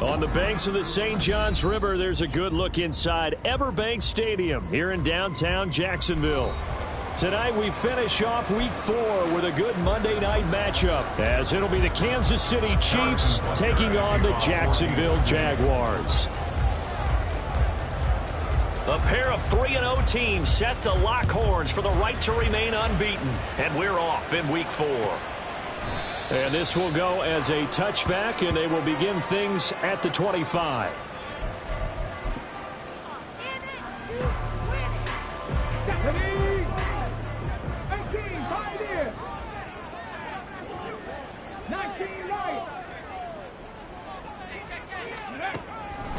On the banks of the St. Johns River, there's a good look inside Everbank Stadium here in downtown Jacksonville. Tonight we finish off Week 4 with a good Monday night matchup, as it'll be the Kansas City Chiefs taking on the Jacksonville Jaguars. A pair of 3-0 teams set to lock horns for the right to remain unbeaten, and we're off in Week 4. And this will go as a touchback, and they will begin things at the 25.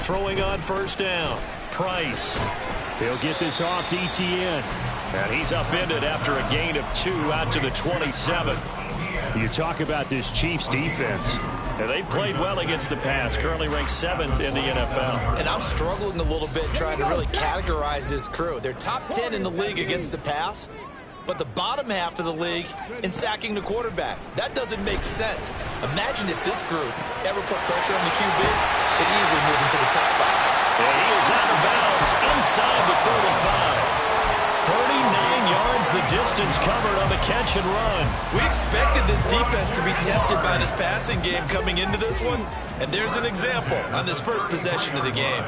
Throwing on first down, Price. He'll get this off to ETN. And he's upended after a gain of 2 out to the 27. You talk about this Chiefs defense. And they've played well against the pass, currently ranked 7th in the NFL. And I'm struggling a little bit trying to really categorize this crew. They're top 10 in the league against the pass, but the bottom half of the league in sacking the quarterback. That doesn't make sense. Imagine if this group ever put pressure on the QB, they'd easily move into the top 5. And he is out of bounds inside the 45. 39 yards the distance covered on the catch and run. We expected this defense to be tested by this passing game coming into this one, and there's an example on this first possession of the game.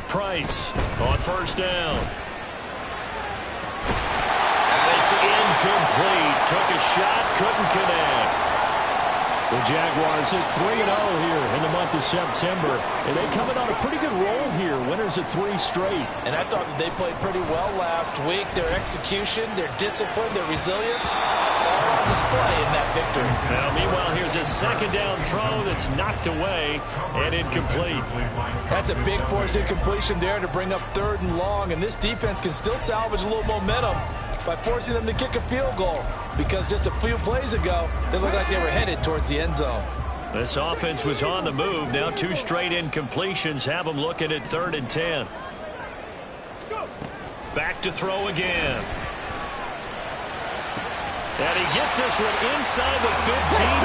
Price on first down. And it's incomplete. Took a shot, couldn't connect. The Jaguars at 3-0 here in the month of September. And they coming on a pretty good roll here. Winners of 3 straight. And I thought that they played pretty well last week. Their execution, their discipline, their resilience, all on display in that victory. Now, meanwhile, here's a second down throw that's knocked away and incomplete. That's a big force incompletion there to bring up 3rd and long. And this defense can still salvage a little momentum by forcing them to kick a field goal, because just a few plays ago, they looked like they were headed towards the end zone. This offense was on the move. Now 2 straight incompletions have them looking at 3rd and 10. Back to throw again. And he gets this one inside the 15,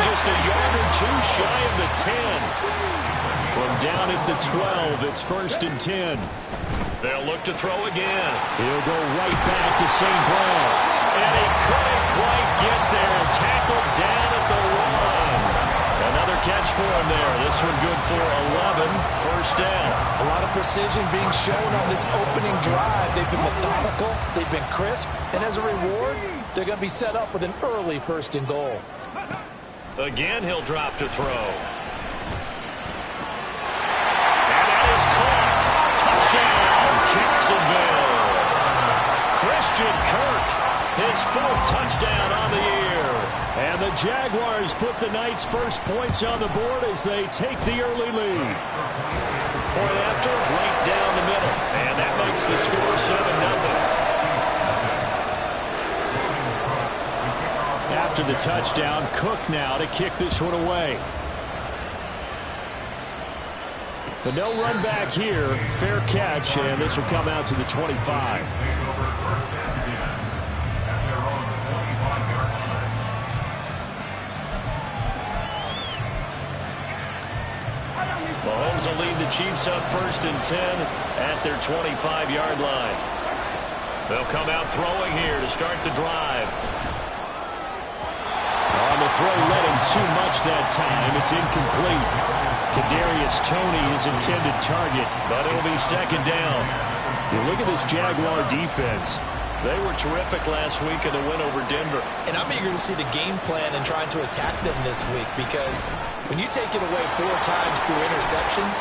just a yard or 2 shy of the 10. From down at the 12, it's 1st and 10. They'll look to throw again. He'll go right back to St. Brown. And he couldn't quite get there. Tackled down at the 1. Another catch for him there. This one good for 11. 1st down. A lot of precision being shown on this opening drive. They've been methodical. They've been crisp. And as a reward, they're going to be set up with an early 1st and goal. Again, he'll drop to throw. And that is caught. Touchdown, Jacksonville. Christian Kirk, his 4th touchdown on the year. And the Jaguars put the night's first points on the board as they take the early lead. Point after, right down the middle. And that makes the score 7-0. After the touchdown, Cook now to kick this one away. But no run back here. Fair catch, and this will come out to the 25. Mahomes will lead the Chiefs up 1st and 10 at their 25-yard line. They'll come out throwing here to start the drive. On the throw, led him too much that time. It's incomplete. Kadarius Toney, his intended target, but it'll be 2nd down. You look at this Jaguar defense. They were terrific last week in the win over Denver. And I'm eager to see the game plan and trying to attack them this week, because when you take it away 4 times through interceptions,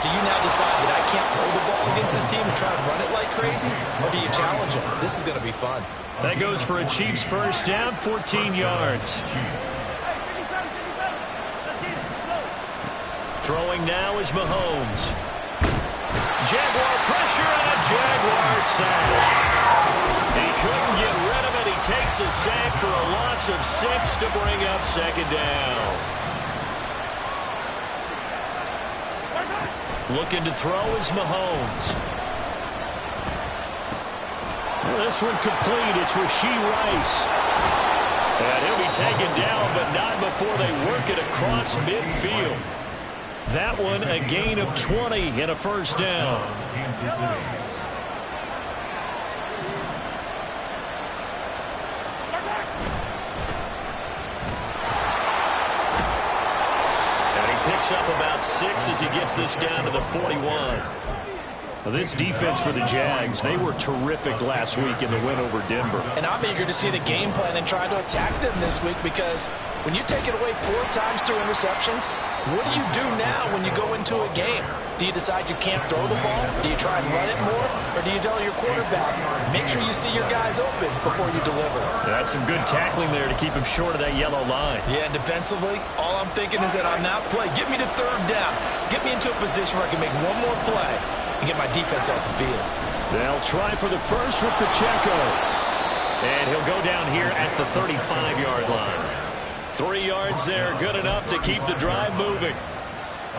do you now decide that I can't throw the ball against this team and try and run it like crazy? Or do you challenge them? This is going to be fun. That goes for a Chiefs 1st down, 14 yards. Throwing now is Mahomes. Jaguar pressure and a Jaguar sack. He couldn't get rid of it. He takes a sack for a loss of 6 to bring up 2nd down. Looking to throw is Mahomes. Well, this one complete. It's Rashee Rice. And he'll be taken down, but not before they work it across midfield. That one a gain of 20 and a first down. Picks up about 6 as he gets this down to the 41. Well, this defense for the Jags, they were terrific last week in the win over Denver. And I'm eager to see the game plan and try to attack them this week, because when you take it away 4 times through interceptions, what do you do now when you go into a game? Do you decide you can't throw the ball? Do you try and run it more? Or do you tell your quarterback, make sure you see your guys open before you deliver? That's some good tackling there to keep him short of that yellow line. Yeah, and defensively, all I'm thinking is that on that play, get me to 3rd down. Get me into a position where I can make one more play and get my defense off the field. They'll try for the first with Pacheco. And he'll go down here at the 35-yard line. 3 yards there, good enough to keep the drive moving.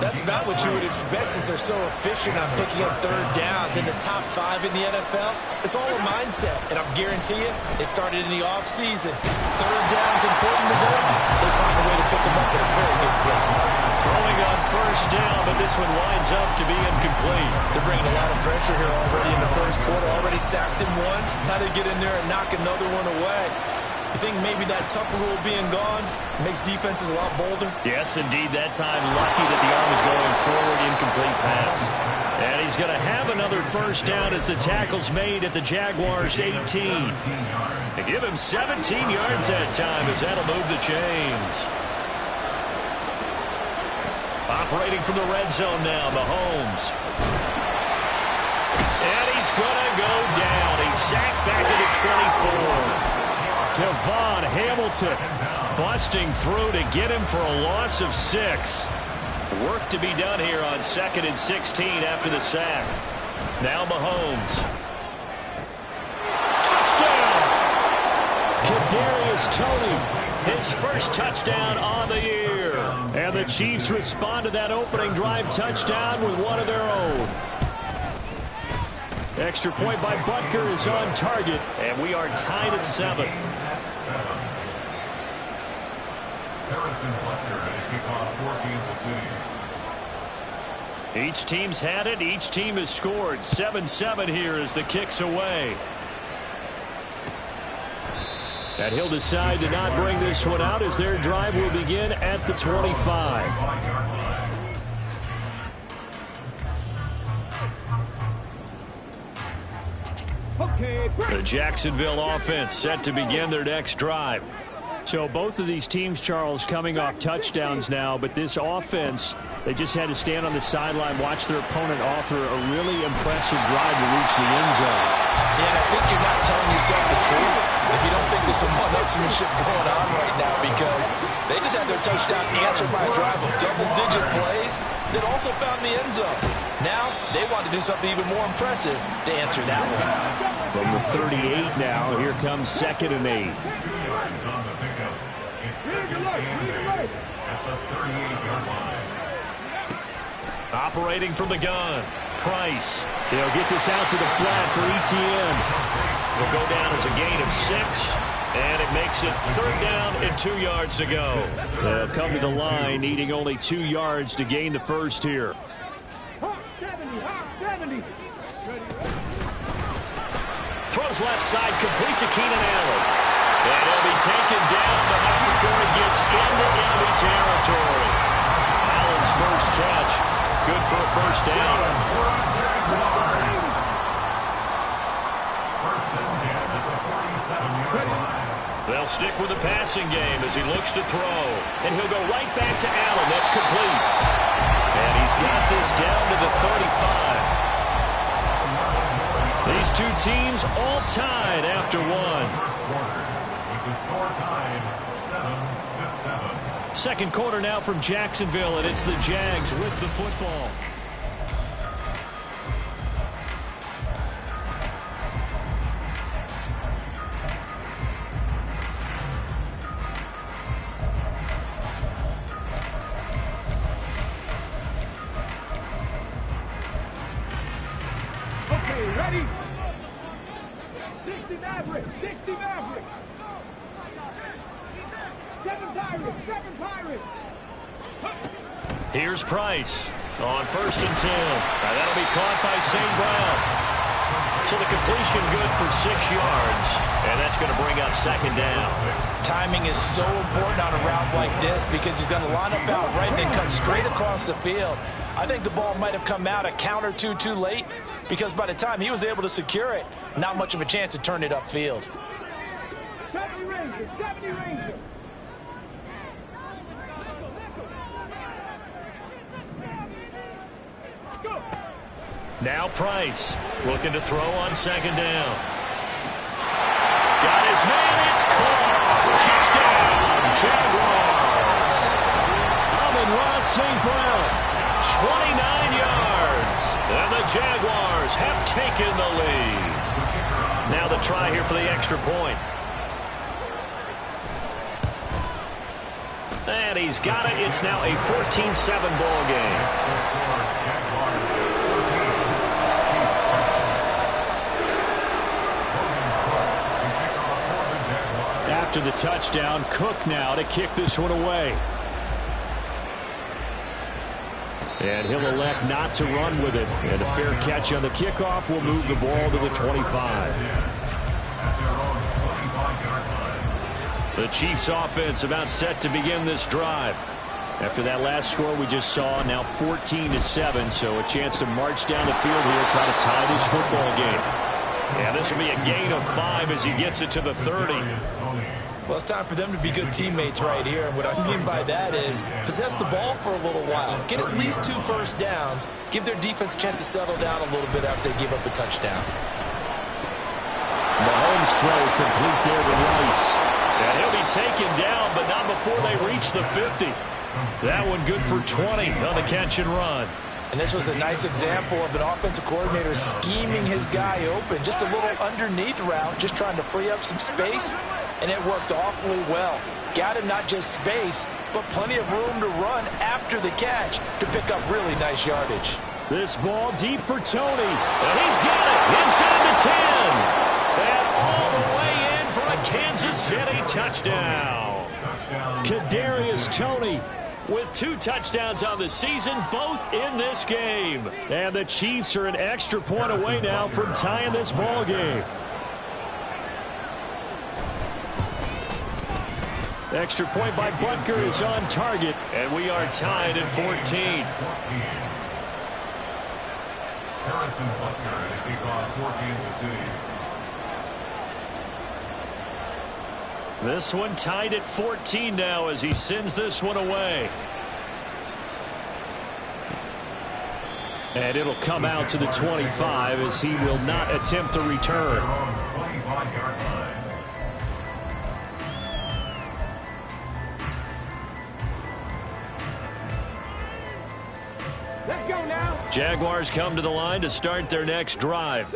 That's about what you would expect since they're so efficient on picking up 3rd downs in the top 5 in the NFL. It's all a mindset, and I guarantee you, it started in the offseason. 3rd down's important to them. They find a way to pick them up at a very good clip. Throwing on first down, but this one winds up to be incomplete. They're bringing a lot of pressure here already in the first quarter. Already sacked him once. Now they get in there and knock another one away. You think maybe that Tucker rule being gone makes defenses a lot bolder? Yes, indeed. That time, lucky that the arm was going forward, incomplete pass. And he's going to have another first down as the tackle's made at the Jaguars' 18. They give him 17 yards that time as that'll move the chains. Operating from the red zone now, Mahomes. And he's going to go down. He's sacked back to the 24. Devon Hamilton busting through to get him for a loss of 6. Work to be done here on 2nd and 16 after the sack. Now Mahomes. Touchdown! Kadarius Toney, his first touchdown on the year. And the Chiefs respond to that opening drive touchdown with one of their own. Extra point by Butker is on target, and we are tied at 7. Each team's had it. Each team has scored. 7-7 here as the kick's away. And he'll decide to not bring this one out as their drive will begin at the 25. The Jacksonville offense set to begin their next drive. So both of these teams, Charles, coming off touchdowns now, but this offense, they just had to stand on the sideline, watch their opponent offer a really impressive drive to reach the end zone. Yeah, and I think you're not telling yourself the truth if you don't think there's some one-upsmanship going on right now, because they just had their touchdown answered by a drive of double-digit plays that also found the end zone. Now, they want to do something even more impressive to answer that one. From the 38 now, here comes 2nd and 8. Operating from the gun, Price. He'll get this out to the flat for ETN. He'll go down as a gain of 6, and it makes it 3rd down and 2 yards to go. They'll come to the line, needing only 2 yards to gain the first here. Throws left side, complete to Keenan Allen. And he'll be taken down, but not before he gets into enemy territory. Allen's first catch, good for a first down. They'll stick with the passing game as he looks to throw. And he'll go right back to Allen. That's complete. And he's got this down to the 35. These two teams all tied after one. Second quarter now from Jacksonville, and it's the Jags with the football. Okay, ready? 60 Maverick, 60 Maverick. Here's Price on 1st and 10. That'll be caught by St. Brown. So the completion good for 6 yards, and that's going to bring up 2nd down. Timing is so important on a route like this because he's going to line up out right and then cut straight across the field. I think the ball might have come out a count or two too late because by the time he was able to secure it, not much of a chance to turn it upfield. 70 Rangers. Now Price looking to throw on 2nd down. Got his man, it's caught. Touchdown, Jaguars. Amon-Ra St. Brown, 29 yards. And the Jaguars have taken the lead. Now the try here for the extra point. And he's got it. It's now a 14-7 ball game. After the touchdown, Cook now to kick this one away. And he'll elect not to run with it. And a fair catch on the kickoff will move the ball to the 25. The Chiefs offense about set to begin this drive. After that last score we just saw, now 14-7, so a chance to march down the field here, try to tie this football game. Yeah, this will be a gain of 5 as he gets it to the 30. Well, it's time for them to be good teammates right here. And what I mean by that is possess the ball for a little while. Get at least 2 first downs. Give their defense a chance to settle down a little bit after they give up a touchdown. Mahomes throw complete there to Rice. And he'll be taken down, but not before they reach the 50. That one good for 20 on the catch and run. And this was a nice example of an offensive coordinator scheming his guy open. Just a little underneath route, just trying to free up some space, and it worked awfully well. Got him not just space, but plenty of room to run after the catch to pick up really nice yardage. This ball deep for Tony, and he's got it inside the 10. And all the way in for a Kansas City touchdown. Kadarius Toney with 2 touchdowns on the season, both in this game. And the Chiefs are an extra point away now from tying this ball game. Extra point by Butker is on target, and we are tied at 14. Harrison Butker at a kickoff for Kansas City. This one tied at 14 now as he sends this one away. And it'll come out to the 25 as he will not attempt a return. Let's go now. Jaguars come to the line to start their next drive.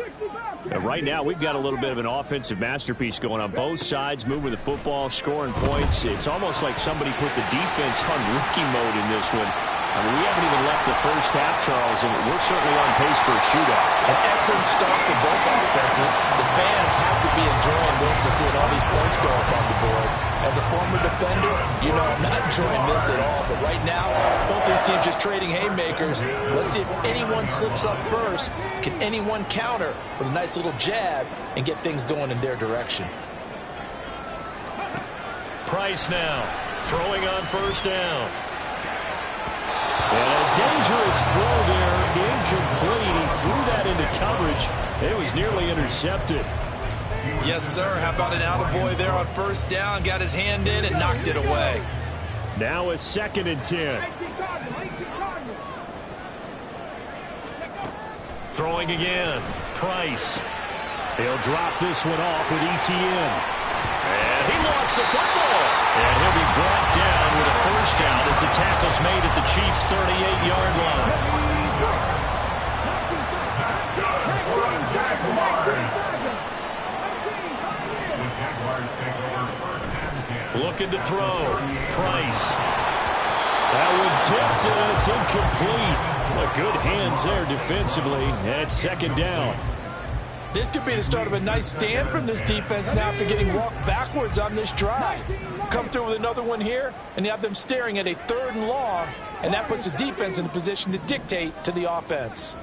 Right now, we've got a little bit of an offensive masterpiece going on both sides, moving the football, scoring points. It's almost like somebody put the defense on rookie mode in this one. I mean, we haven't even left the first half, Charles, and we're certainly on pace for a shootout. An excellent start for both offenses. The fans have to be enjoying this to see all these points go up on the board. As a former defender, you know I'm not enjoying this at all. But right now, both these teams just trading haymakers. Let's see if anyone slips up first. Can anyone counter with a nice little jab and get things going in their direction? Price now throwing on 1st down. And a dangerous throw there, incomplete. He threw that into coverage. It was nearly intercepted. Yes, sir. How about an attaboy there on 1st down? Got his hand in and knocked it away. Now a 2nd and 10. Throwing again. Price. He'll drop this one off with ETN. And he lost the football. And he'll be brought down with a 1st down as the tackle's made at the Chiefs' 38-yard line. Looking to throw. Price. That one tipped and it's incomplete. But good hands there defensively at 2nd down. This could be the start of a nice stand from this defense now after getting walked backwards on this drive. Come through with another one here, and you have them staring at a 3rd and long, and that puts the defense in a position to dictate to the offense.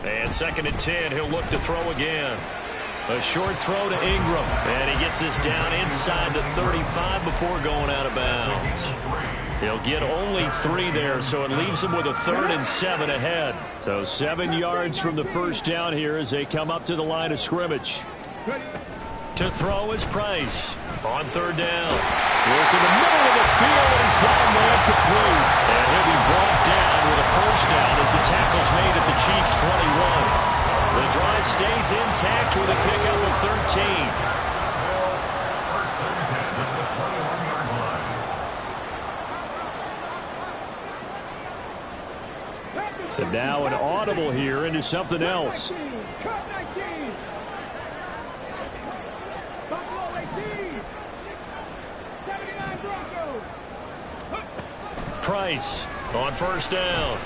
And 2nd and 10, he'll look to throw again. A short throw to Ingram, and he gets this down inside the 35 before going out of bounds. He'll get only 3 there, so it leaves him with a 3rd and 7 ahead. So 7 yards from the first down here as they come up to the line of scrimmage. To throw is Price on 3rd down. Work in the middle of the field, and he's got a man complete. And he'll be brought down with a 1st down as the tackle's made at the Chiefs' 21. The drive stays intact with a pickup of 13. And now an audible here into something else. Price on 1st down.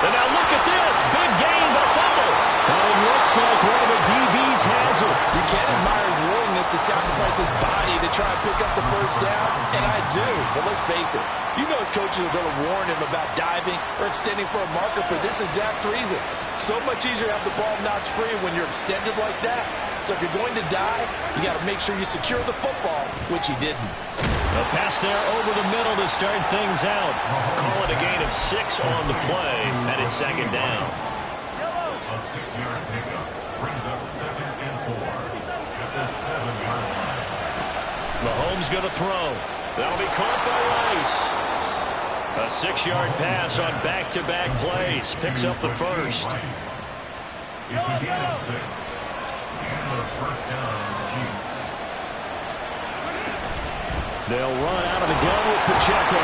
And now look at this. Big gain, but fumble. And it looks like one of the DBs has it. You can't admire his willingness to sacrifice his body to try and pick up the 1st down, and I do. But let's face it, you know his coaches are going to warn him about diving or extending for a marker for this exact reason. So much easier to have the ball notch free when you're extended like that. So if you're going to dive, you got to make sure you secure the football, which he didn't. A pass there over the middle to start things out. Call it a gain of 6 on the play, and it's 2nd down. A 6-yard pickup brings up 2nd and 4 at the 7-yard line. Mahomes going to throw. That'll be caught by Rice. A 6-yard pass on back-to-back plays. Picks up the 1st. It's a gain of 6. And the 1st down on the Chiefs. They'll run out of the gun with Pacheco.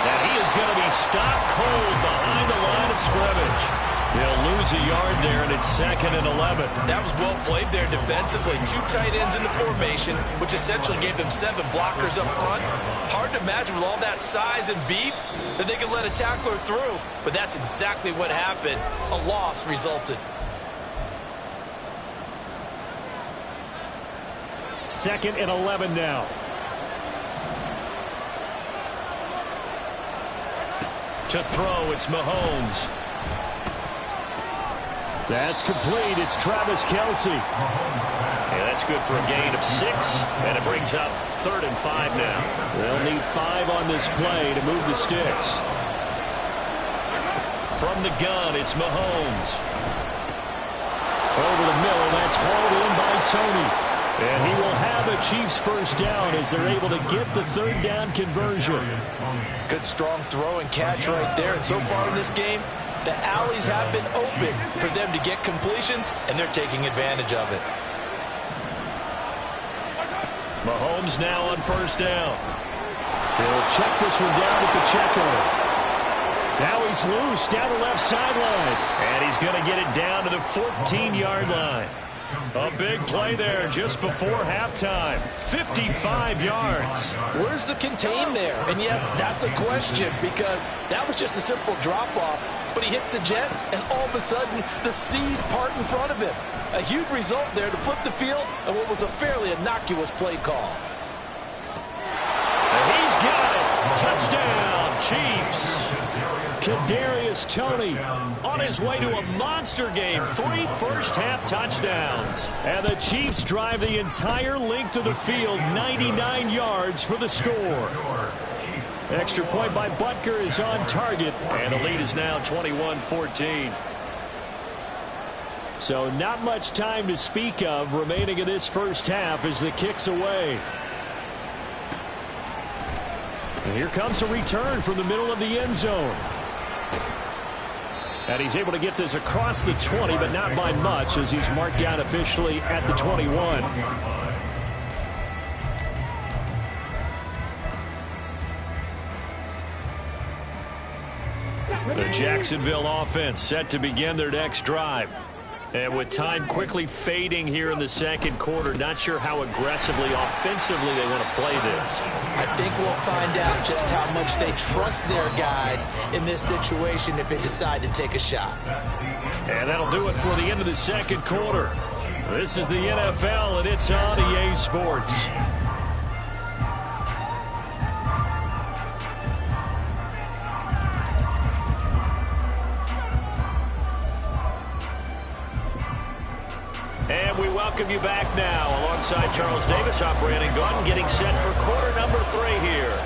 And he is going to be stopped cold behind the line of scrimmage. They'll lose a yard there, and it's 2nd and 11. That was well played there defensively. 2 tight ends in the formation, which essentially gave them 7 blockers up front. Hard to imagine with all that size and beef that they could let a tackler through. But that's exactly what happened. A loss resulted. 2nd and 11 now. To throw, it's Mahomes. That's complete. It's Travis Kelce. Yeah, that's good for a gain of 6, and it brings up 3rd and 5 now. They'll need 5 on this play to move the sticks. From the gun, it's Mahomes. Over the middle, that's hauled in by Tony. And he will have a Chiefs 1st down as they're able to get the 3rd down conversion. Good strong throw and catch right there. And so far in this game, the alleys have been open for them to get completions, and they're taking advantage of it. Mahomes now on 1st down. He'll check this one down to Pacheco. Now he's loose down the left sideline. And he's going to get it down to the 14-yard line. A big play there just before halftime. 55 yards. Where's the contain there? And yes, that's a question because that was just a simple drop-off. But he hits the Jets, and all of a sudden, the seas part in front of him. A huge result there to flip the field and what was a fairly innocuous play call. And he's got it. Touchdown, Chiefs. Kadarius Toney on his way to a monster game. 3 first-half touchdowns. And the Chiefs drive the entire length of the field, 99 yards for the score. Extra point by Butker is on target, and the lead is now 21-14. So not much time to speak of remaining in this first half as the kick's away. And here comes a return from the middle of the end zone. And he's able to get this across the 20, but not by much as he's marked down officially at the 21. The Jacksonville offense set to begin their next drive. And with time quickly fading here in the second quarter, not sure how aggressively, offensively they want to play this. I think we'll find out just how much they trust their guys in this situation if they decide to take a shot. And that'll do it for the end of the second quarter. This is the NFL, and it's on EA Sports. And we welcome you back now. Alongside Charles Davis, I'm Brandon Gordon, getting set for quarter number 3 here.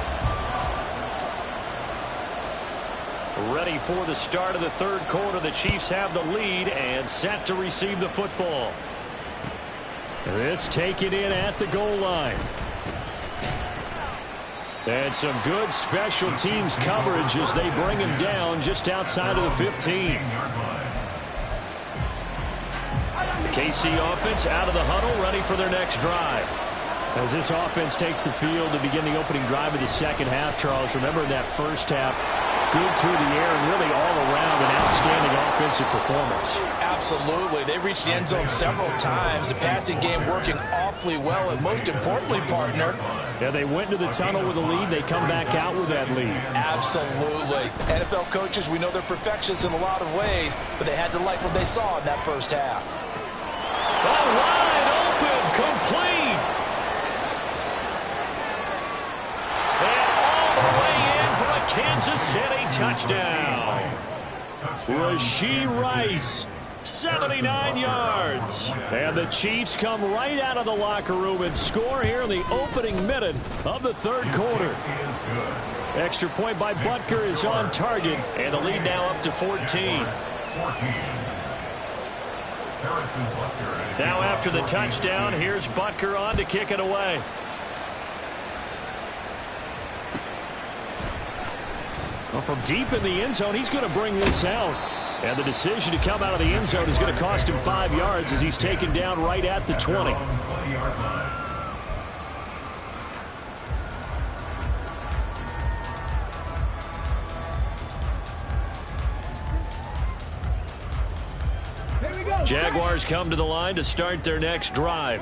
Ready for the start of the third quarter. The Chiefs have the lead and set to receive the football. This taken in at the goal line. And some good special teams coverage as they bring him down just outside of the 15. The KC offense out of the huddle, ready for their next drive. As this offense takes the field to begin the opening drive of the second half, Charles, remember in that first half, good through the air and really all around an outstanding offensive performance. Absolutely. They reached the end zone several times. The passing game working awfully well, and most importantly, partner. Yeah, they went to the tunnel with a lead. They come back out with that lead. Absolutely. NFL coaches, we know they're perfectionists in a lot of ways, but they had to like what they saw in that first half. Wide open, complete. And all the way in for a Kansas City touchdown. Rashee Rice, 79 yards. And the Chiefs come right out of the locker room and score here in the opening minute of the third quarter. Extra point by Butker is on target, and the lead now up to 14. Now after the touchdown, here's Butker on to kick it away. Well, from deep in the end zone, he's going to bring this out. And the decision to come out of the end zone is going to cost him 5 yards as he's taken down right at the 20. Jaguars come to the line to start their next drive.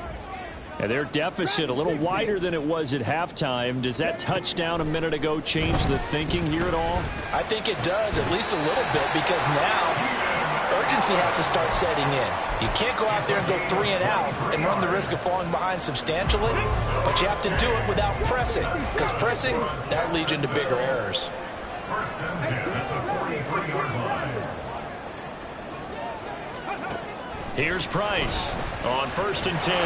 And their deficit a little wider than it was at halftime. Does that touchdown a minute ago change the thinking here at all? I think it does, at least a little bit, because now urgency has to start setting in. You can't go out there and go 3 and out and run the risk of falling behind substantially, but you have to do it without pressing, because pressing, that leads into bigger errors. First and 10 at the 43-yard line. Here's Price on 1st and 10.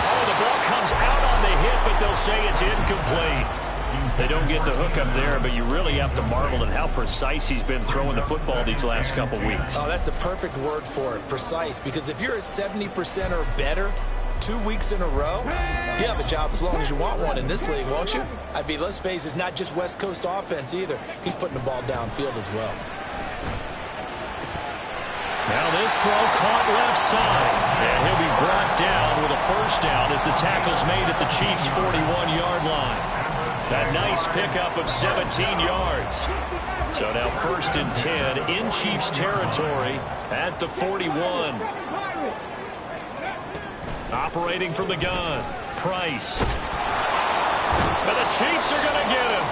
Oh, the ball comes out on the hit, but they'll say it's incomplete. They don't get the hook up there, but you really have to marvel at how precise he's been throwing the football these last couple weeks. Oh, that's the perfect word for it, precise, because if you're at 70% or better 2 weeks in a row, you have a job as long as you want one in this league, won't you? I mean, let's face it, it's not just West Coast offense either. He's putting the ball downfield as well. Now this throw caught left side, and he'll be brought down with a first down as the tackle's made at the Chiefs' 41-yard line. A nice pickup of 17 yards. So now 1st and 10 in Chiefs territory at the 41. Operating from the gun, Price. And the Chiefs are going to get him.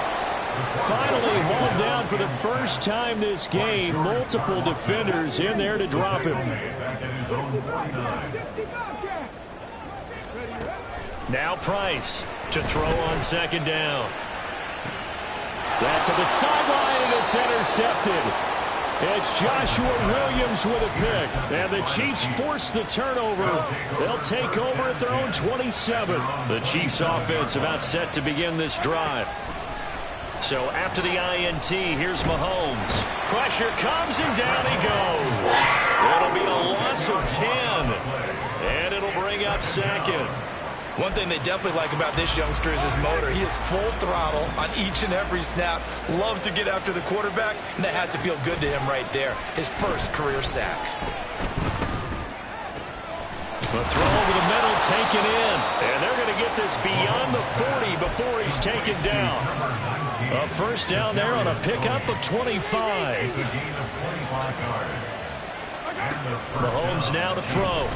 Finally hauled down for the first time this game. Multiple defenders in there to drop him. Now Price to throw on 2nd down. That to the sideline, and it's intercepted. It's Joshua Williams with a pick. And the Chiefs force the turnover. They'll take over at their own 27. The Chiefs offense about set to begin this drive. So after the INT, here's Mahomes. Pressure comes, and down he goes. It'll be a loss of 10. And it'll bring up 2nd. One thing they definitely like about this youngster is his motor. He is full throttle on each and every snap. Loves to get after the quarterback, and that has to feel good to him right there. His first career sack. The throw over the middle taken in. And they're going to get this beyond the 40 before he's taken down. A first down there on a pickup of 25. Mahomes now to throw.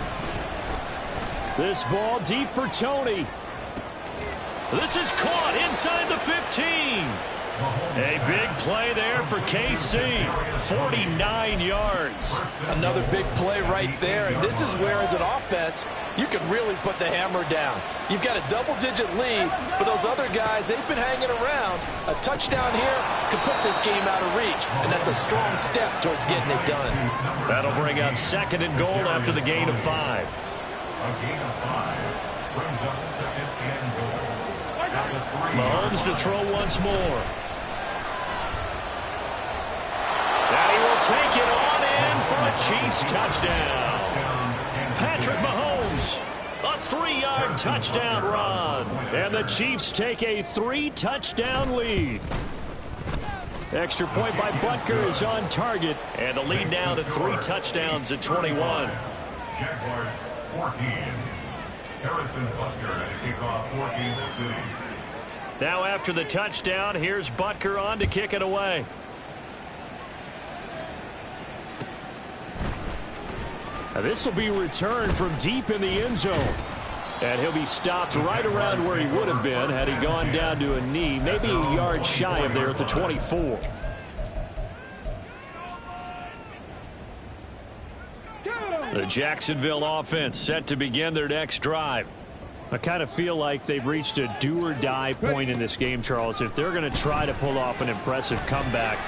This ball deep for Tony. This is caught inside the 15. A big play there for KC. 49 yards. Another big play right there. And this is where, as an offense, you can really put the hammer down. You've got a double-digit lead, but those other guys, they've been hanging around. A touchdown here could put this game out of reach, and that's a strong step towards getting it done. That'll bring up 2nd and goal after the gain of 5. A gain of 5 brings up 2nd and goal. Mahomes to throw once more. And he will take it on in for a Chiefs touchdown. Patrick Mahomes, a 3-yard touchdown run. And the Chiefs take a 3-touchdown lead. Extra point by Butker is on target. And the lead now to 3 touchdowns at 21. Jaguars 14. Harrison Butker at a kickoff for Kansas City. Now after the touchdown, here's Butker on to kick it away. Now this will be returned from deep in the end zone. And he'll be stopped right around where he would have been had he gone down to a knee, maybe a yard shy of there at the 24. The Jacksonville offense set to begin their next drive. I kind of feel like they've reached a do-or-die point in this game, Charles. If they're going to try to pull off an impressive comeback,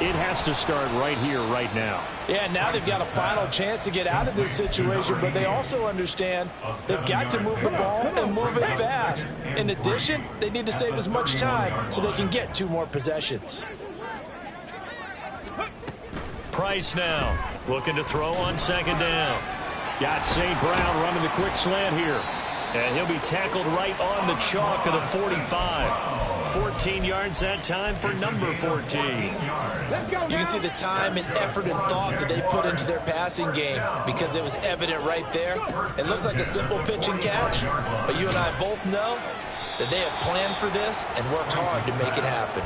it has to start right here, right now. Yeah, now they've got a final chance to get out of this situation, but they also understand they've got to move the ball and move it fast. In addition, they need to save as much time so they can get 2 more possessions. Price now, looking to throw on 2nd down. Got St. Brown running the quick slant here. And he'll be tackled right on the chalk of the 45. 14 yards that time for number 14. You can see the time and effort and thought that they put into their passing game because it was evident right there. It looks like a simple pitch and catch, but you and I both know that they have planned for this and worked hard to make it happen.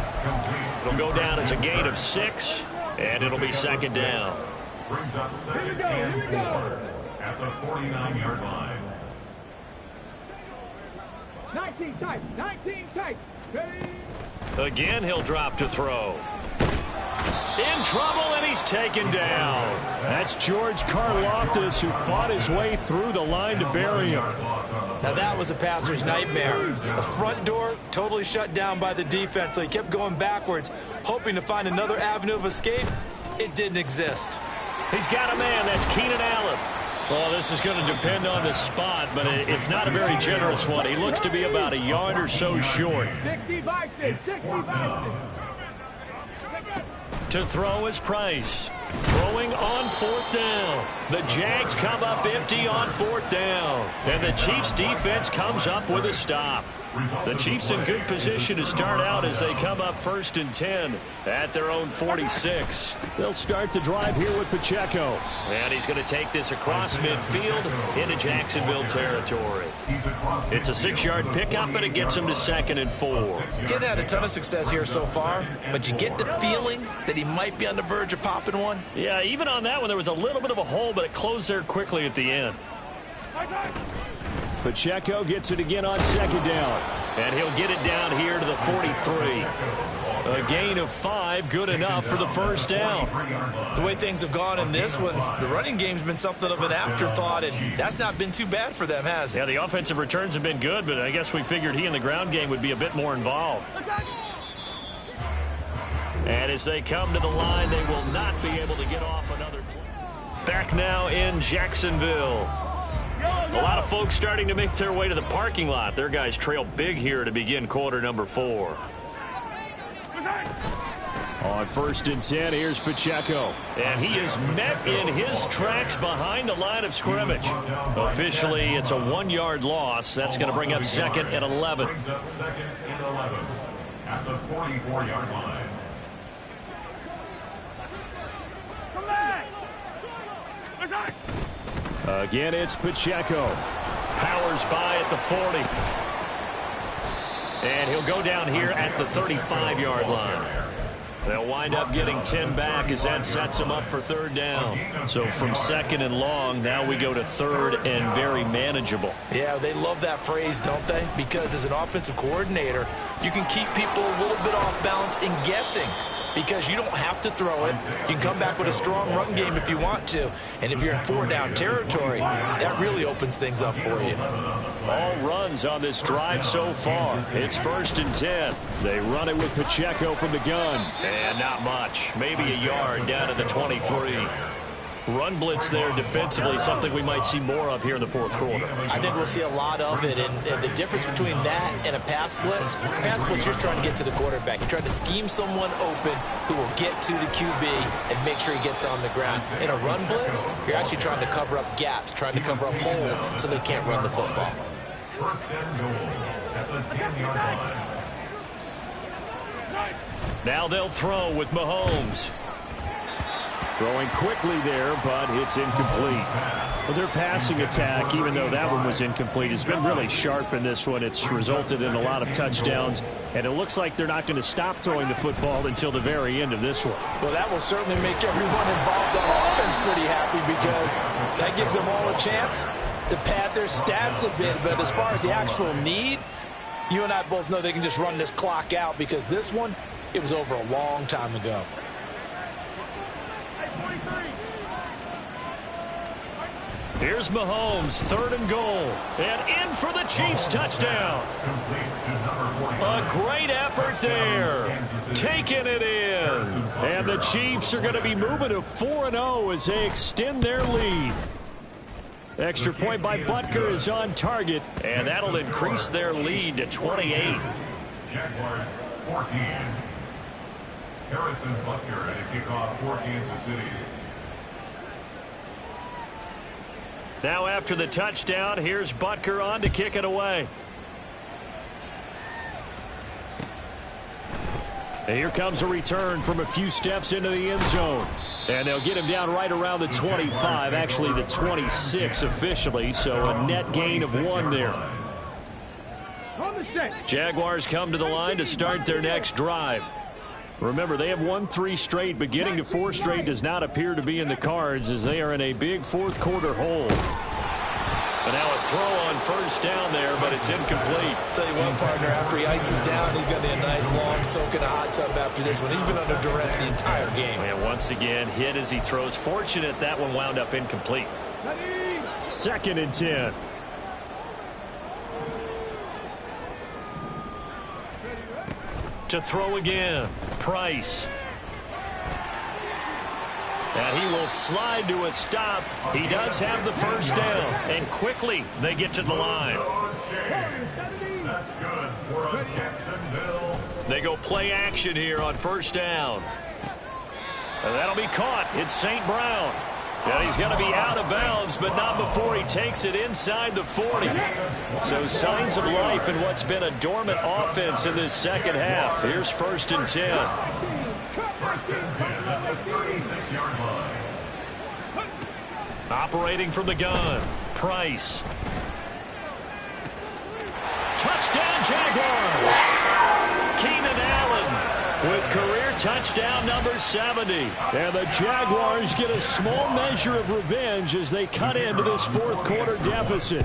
It'll go down as a gain of 6, and it'll be 2nd down. Brings up 2nd and 4 at the 49-yard line. 19 tight, 19 tight. Again, he'll drop to throw. In trouble, and he's taken down. That's George Karlaftis, who fought his way through the line to bury him. Now that was a passer's nightmare. The front door totally shut down by the defense, so he kept going backwards, hoping to find another avenue of escape. It didn't exist. He's got a man. That's Keenan Allen. Well, this is going to depend on the spot, but it's not a very generous one. He looks to be about a yard or so short. 65, 65. To throw is Price. Throwing on 4th down. The Jags come up empty on 4th down. And the Chiefs defense comes up with a stop. The Chiefs in good position to start out as they come up 1st and 10 at their own 46. They'll start the drive here with Pacheco. And he's going to take this across midfield into Jacksonville territory. It's a 6-yard pickup, and it gets him to 2nd and 4. He hadn't had a ton of success here so far, but you get the feeling that he might be on the verge of popping one. Yeah, even on that one, there was a little bit of a hole, but it closed there quickly at the end. Pacheco gets it again on 2nd down. And he'll get it down here to the 43. A gain of 5, good enough for the 1st down. The way things have gone in this one, the running game's been something of an afterthought, and that's not been too bad for them, has it? Yeah, the offensive returns have been good, but I guess we figured he in the ground game would be a bit more involved. And as they come to the line, they will not be able to get off another play. Back now in Jacksonville. A lot of folks starting to make their way to the parking lot. Their guys trail big here to begin quarter number 4. On 1st and 10, here's Pacheco. And he is met in his tracks behind the line of scrimmage. Officially, it's a 1-yard loss. That's going to bring up 2nd and 11. Brings up 2nd and 11 at the 44-yard line. Come back. Again, it's Pacheco. Powers by at the 40. And he'll go down here at the 35-yard line. They'll wind up getting 10 back as that sets them up for third down. So from second and long, now we go to third and very manageable. Yeah, they love that phrase, don't they? Because as an offensive coordinator, you can keep people a little bit off balance and guessing. Because you don't have to throw it. You can come back with a strong run game if you want to. And if you're in 4-down territory, that really opens things up for you. All runs on this drive so far. It's 1st and 10. They run it with Pacheco from the gun. And not much. Maybe a yard down to the 23. Run blitz there defensively, something we might see more of here in the fourth quarter. I think we'll see a lot of it, and the difference between that and a pass blitz, you're trying to get to the quarterback. You're trying to scheme someone open who will get to the QB and make sure he gets on the ground. In a run blitz, you're actually trying to cover up gaps, trying to cover up holes so they can't run the football. 1st and goal at the 10-yard line. Now they'll throw with Mahomes. Throwing quickly there, but it's incomplete. Well, their passing attack, even though that one was incomplete, has been really sharp in this one. It's resulted in a lot of touchdowns, and it looks like they're not going to stop throwing the football until the very end of this one. Well, that will certainly make everyone involved on offense pretty happy because that gives them all a chance to pad their stats a bit. But as far as the actual need, you and I both know they can just run this clock out because this one, it was over a long time ago. Here's Mahomes, 3rd and goal, and in for the Chiefs touchdown. A great effort there, taking it in. And the Chiefs are going to be moving to 4-0 as they extend their lead. Extra point by Butker is on target, and that'll increase their lead to 28. Jaguars 14. Harrison Butker at a kickoff for Kansas City. Now after the touchdown, here's Butker on to kick it away. And here comes a return from a few steps into the end zone. And they'll get him down right around the 25, actually the 26 officially, so a net gain of 1 there. Jaguars come to the line to start their next drive. Remember, they have won 3 straight, but getting to 4 straight does not appear to be in the cards as they are in a big fourth quarter hole. But now a throw on 1st down there, but it's incomplete. Tell you what, partner, after he ices down, he's going to need a nice long soak in a hot tub after this one. He's been under duress the entire game. And once again, hit as he throws. Fortunate that one wound up incomplete. 2nd and 10. To throw again, Price. And he will slide to a stop. He does have the 1st down. And quickly, they get to the line. That's good for Jacksonville. They go play action here on 1st down. And that'll be caught. It's St. Brown. And he's going to be out of bounds, but not before he takes it inside the 40. So signs of life in what's been a dormant offense in this second half. Here's 1st and 10. 1st and 10 at the 36-yard line. Operating from the gun, Price. Touchdown, Jaguars! Keenan Allen with career touchdown number 70. And the Jaguars get a small measure of revenge as they cut into this fourth quarter deficit.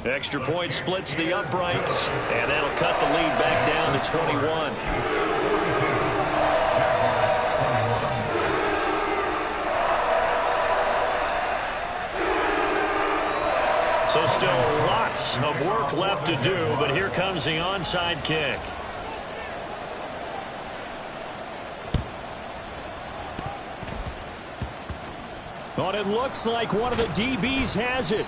Extra point splits the uprights, and that'll cut the lead back down to 21. So still lots of work left to do, but here comes the onside kick. But it looks like one of the DBs has it.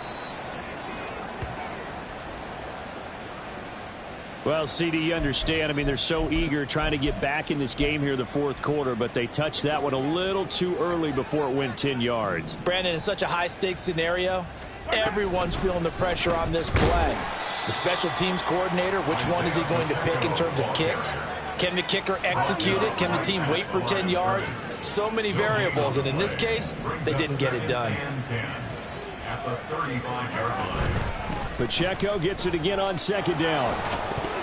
Well, CD, you understand. I mean, they're so eager trying to get back in this game here in the fourth quarter, but they touched that one a little too early before it went 10 yards. Brandon, in such a high-stakes scenario, everyone's feeling the pressure on this play. The special teams coordinator, which one is he going to pick in terms of kicks? Can the kicker execute it? Can the team wait for 10 yards? So many variables, and in this case, they didn't get it done. At the 35-yard line. Pacheco gets it again on second down.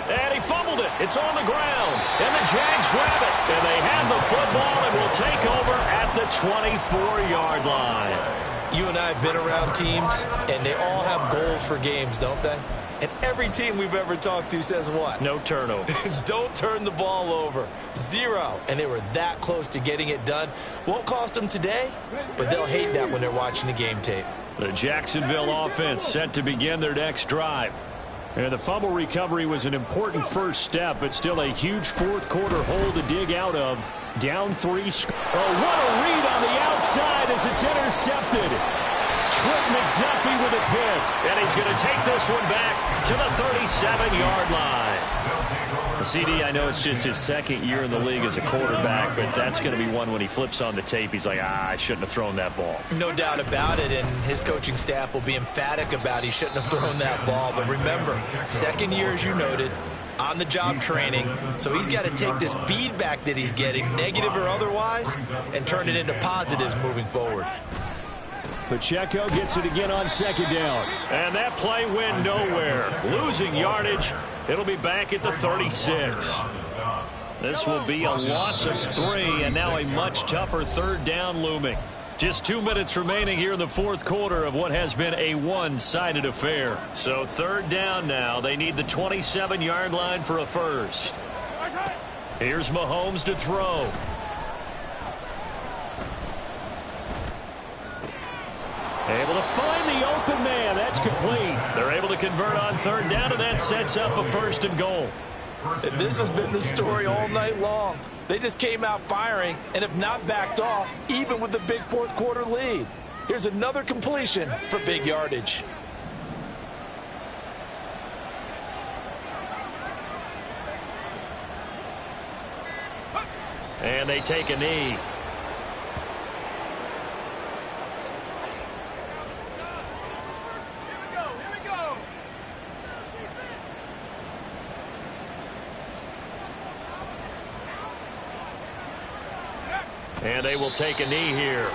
And he fumbled it. It's on the ground. And the Jags grab it. And they have the football and will take over at the 24-yard line. You and I have been around teams, and they all have goals for games, don't they? And every team we've ever talked to says what? No turnover. Don't turn the ball over. 0. And they were that close to getting it done. Won't cost them today, but they'll hate that when they're watching the game tape. The Jacksonville offense set to begin their next drive. And the fumble recovery was an important first step, but still a huge fourth-quarter hole to dig out of. Down 3. Oh, what a read on the outside as it's intercepted. Trent McDuffie with a pick. And he's going to take this one back to the 37-yard line. CD, I know it's just his second year in the league as a quarterback, but that's going to be one when he flips on the tape. He's like, I shouldn't have thrown that ball. No doubt about it, and his coaching staff will be emphatic about he shouldn't have thrown that ball. But remember, second year, as you noted, on-the-job training, so he's got to take this feedback that he's getting, negative or otherwise, and turn it into positives moving forward. Pacheco gets it again on second down. And that play went nowhere. Losing yardage. It'll be back at the 36. This will be a loss of 3, and now a much tougher third down looming. Just 2 minutes remaining here in the fourth quarter of what has been a one-sided affair. So third down now. They need the 27-yard line for a first. Here's Mahomes to throw. Able to find the open man. That's complete. They're able to convert on third down, and that sets up a first and goal. And this has been the story all night long. They just came out firing and have not backed off, even with the big fourth quarter lead. Here's another completion for big yardage. And they take a knee. And they will take a knee here.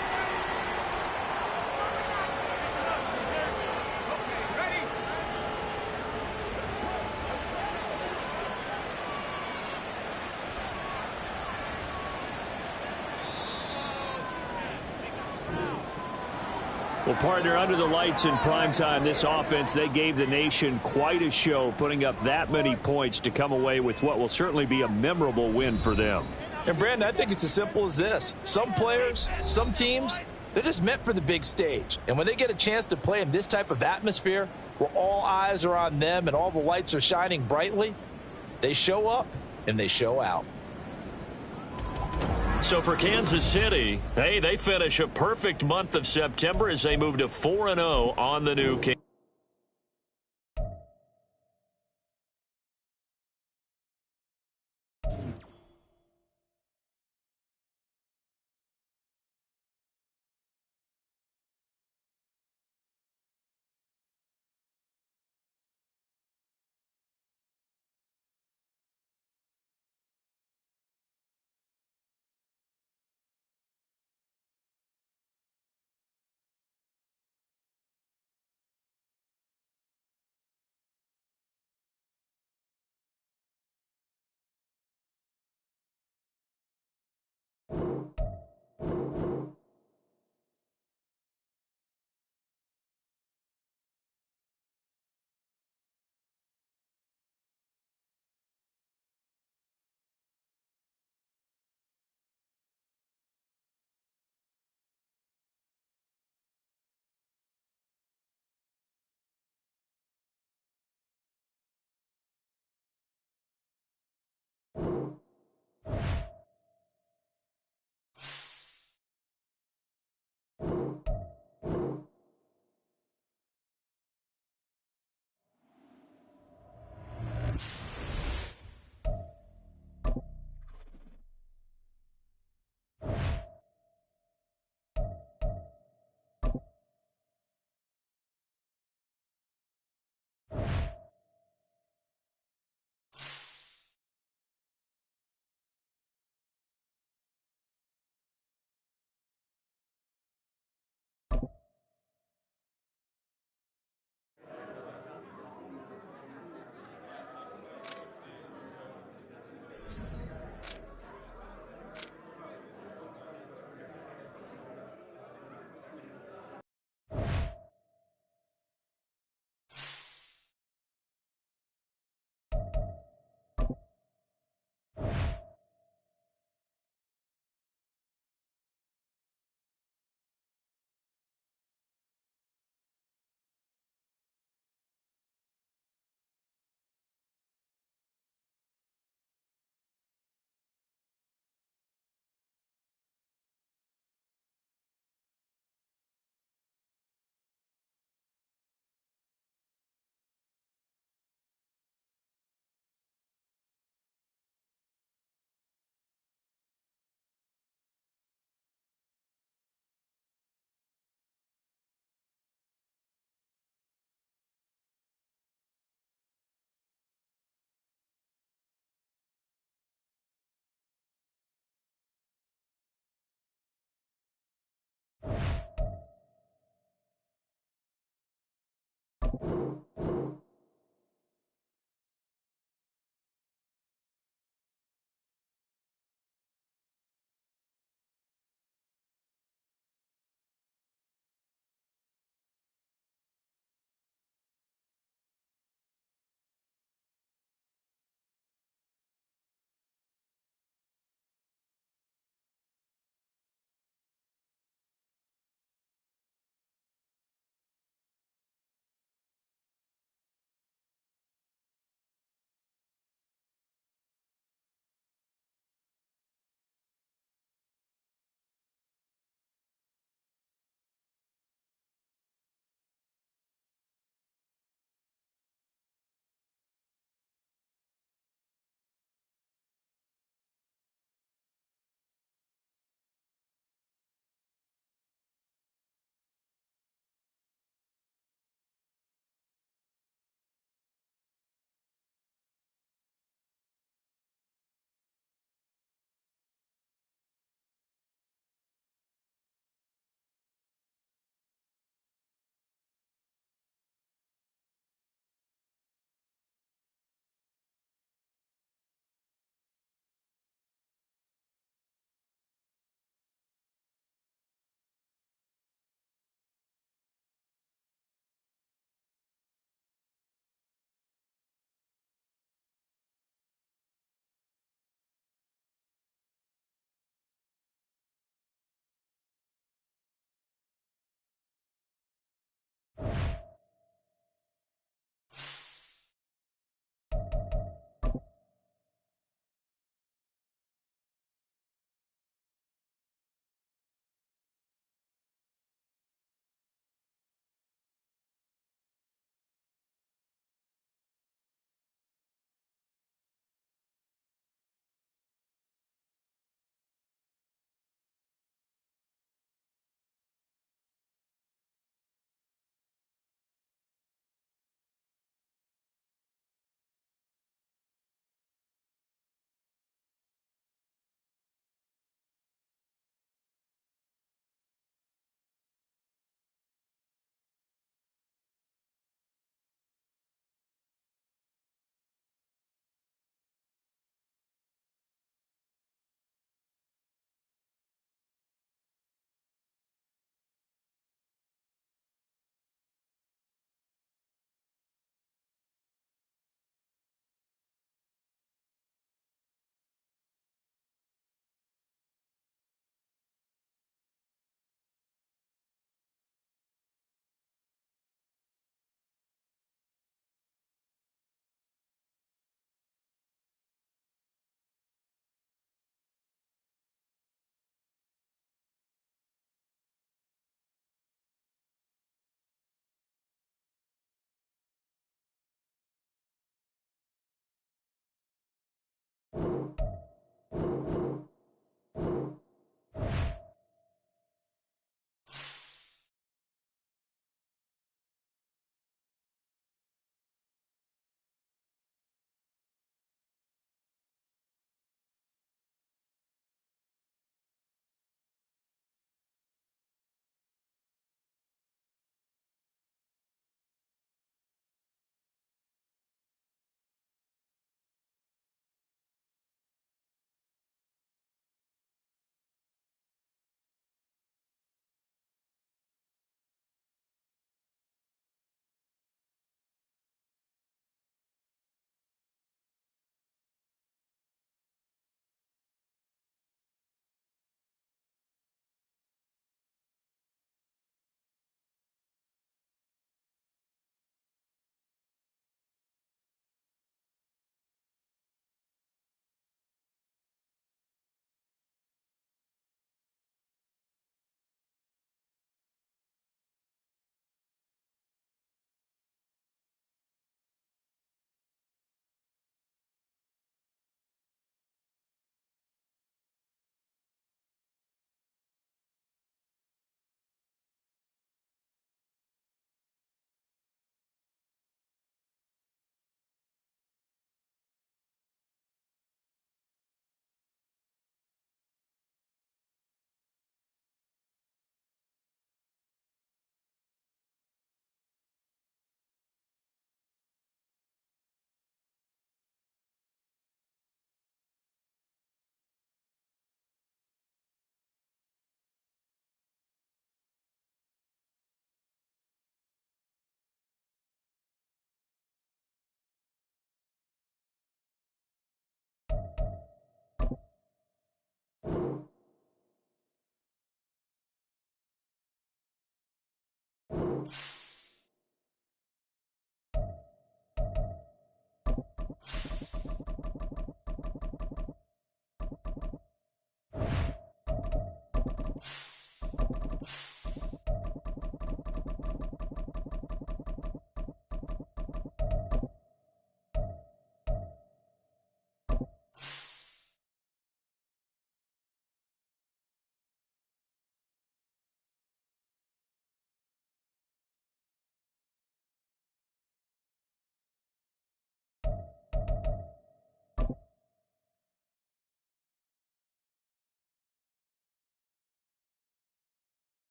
Well, partner, under the lights in primetime, this offense, they gave the nation quite a show, putting up that many points to come away with what will certainly be a memorable win for them. And, Brandon, I think it's as simple as this. Some players, some teams, they're just meant for the big stage. And when they get a chance to play in this type of atmosphere where all eyes are on them and all the lights are shining brightly, they show up and they show out. So for Kansas City, hey, they finish a perfect month of September as they move to 4-0 on the new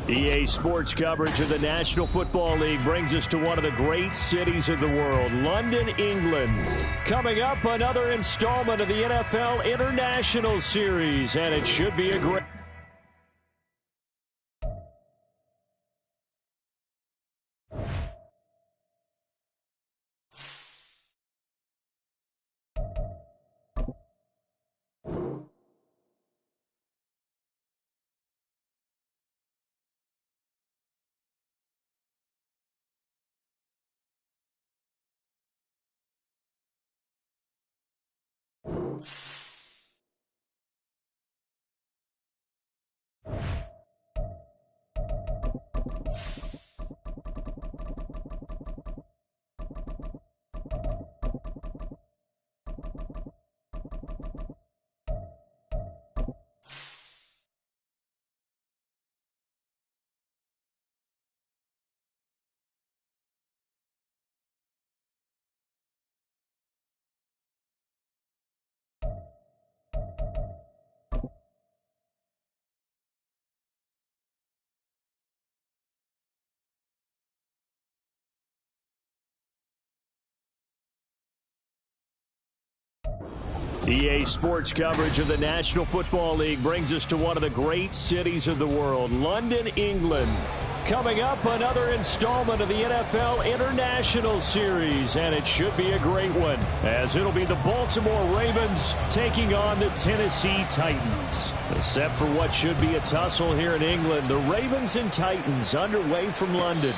EA Sports coverage of the National Football League brings us to one of the great cities of the world, London, England. Coming up, another installment of the NFL International Series, and it should be a great... EA Sports coverage of the National Football League brings us to one of the great cities of the world, London, England. Coming up, another installment of the NFL International Series, and it should be a great one, as it'll be the Baltimore Ravens taking on the Tennessee Titans. Except for what should be a tussle here in England, the Ravens and Titans underway from London.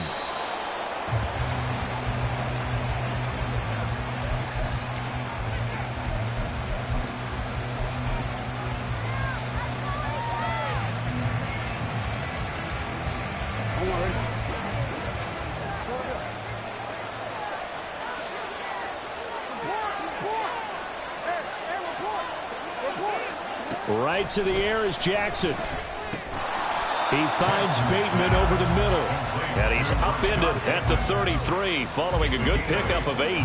Right to the air is Jackson. He finds Bateman over the middle. And he's upended at the 33 following a good pickup of 8.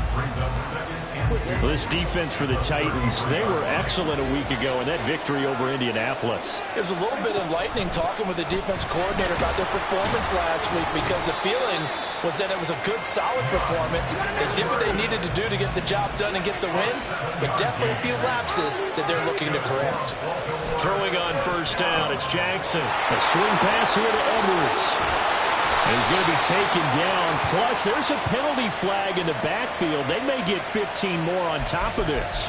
This defense for the Titans, they were excellent a week ago in that victory over Indianapolis. It was a little bit enlightening talking with the defense coordinator about their performance last week, because the feeling was that it was a good, solid performance. They did what they needed to do to get the job done and get the win, but definitely a few lapses that they're looking to correct. Throwing on first down, it's Jackson. A swing pass here to Edwards. And he's going to be taken down. Plus, there's a penalty flag in the backfield. They may get 15 more on top of this.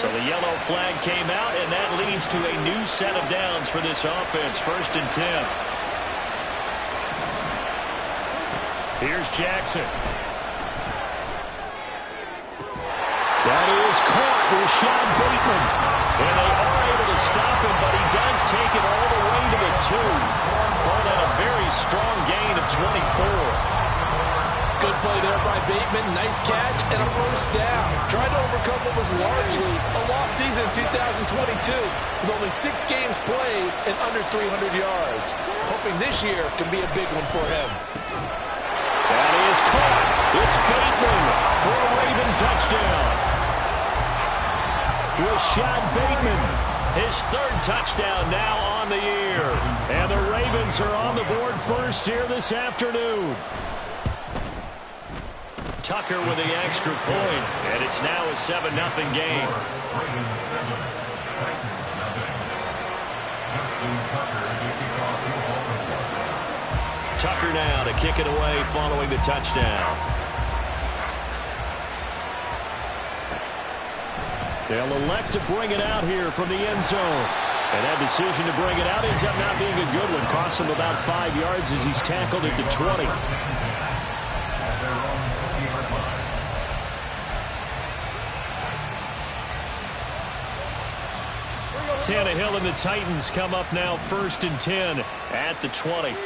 So the yellow flag came out, and that leads to a new set of downs for this offense. 1st and 10. Here's Jackson. That is caught with Rashad Bateman. And they are able to stop him, but he does take it all the way to the 2. Call that a very strong gain of 24. Good play there by Bateman. Nice catch and a first down. Trying to overcome what was largely a lost season in 2022 with only 6 games played and under 300 yards. Hoping this year can be a big one for him. That is caught. It's Bateman for a Raven touchdown. Rashad Bateman, his 3rd touchdown now on the year. And the Ravens are on the board first here this afternoon. Tucker with the extra point, and it's now a 7-0 game. Tucker now to kick it away following the touchdown. They'll elect to bring it out here from the end zone. And that decision to bring it out ends up not being a good one. Costs him about 5 yards as he's tackled at the 20. Tannehill and the Titans come up now 1st and 10 at the 20.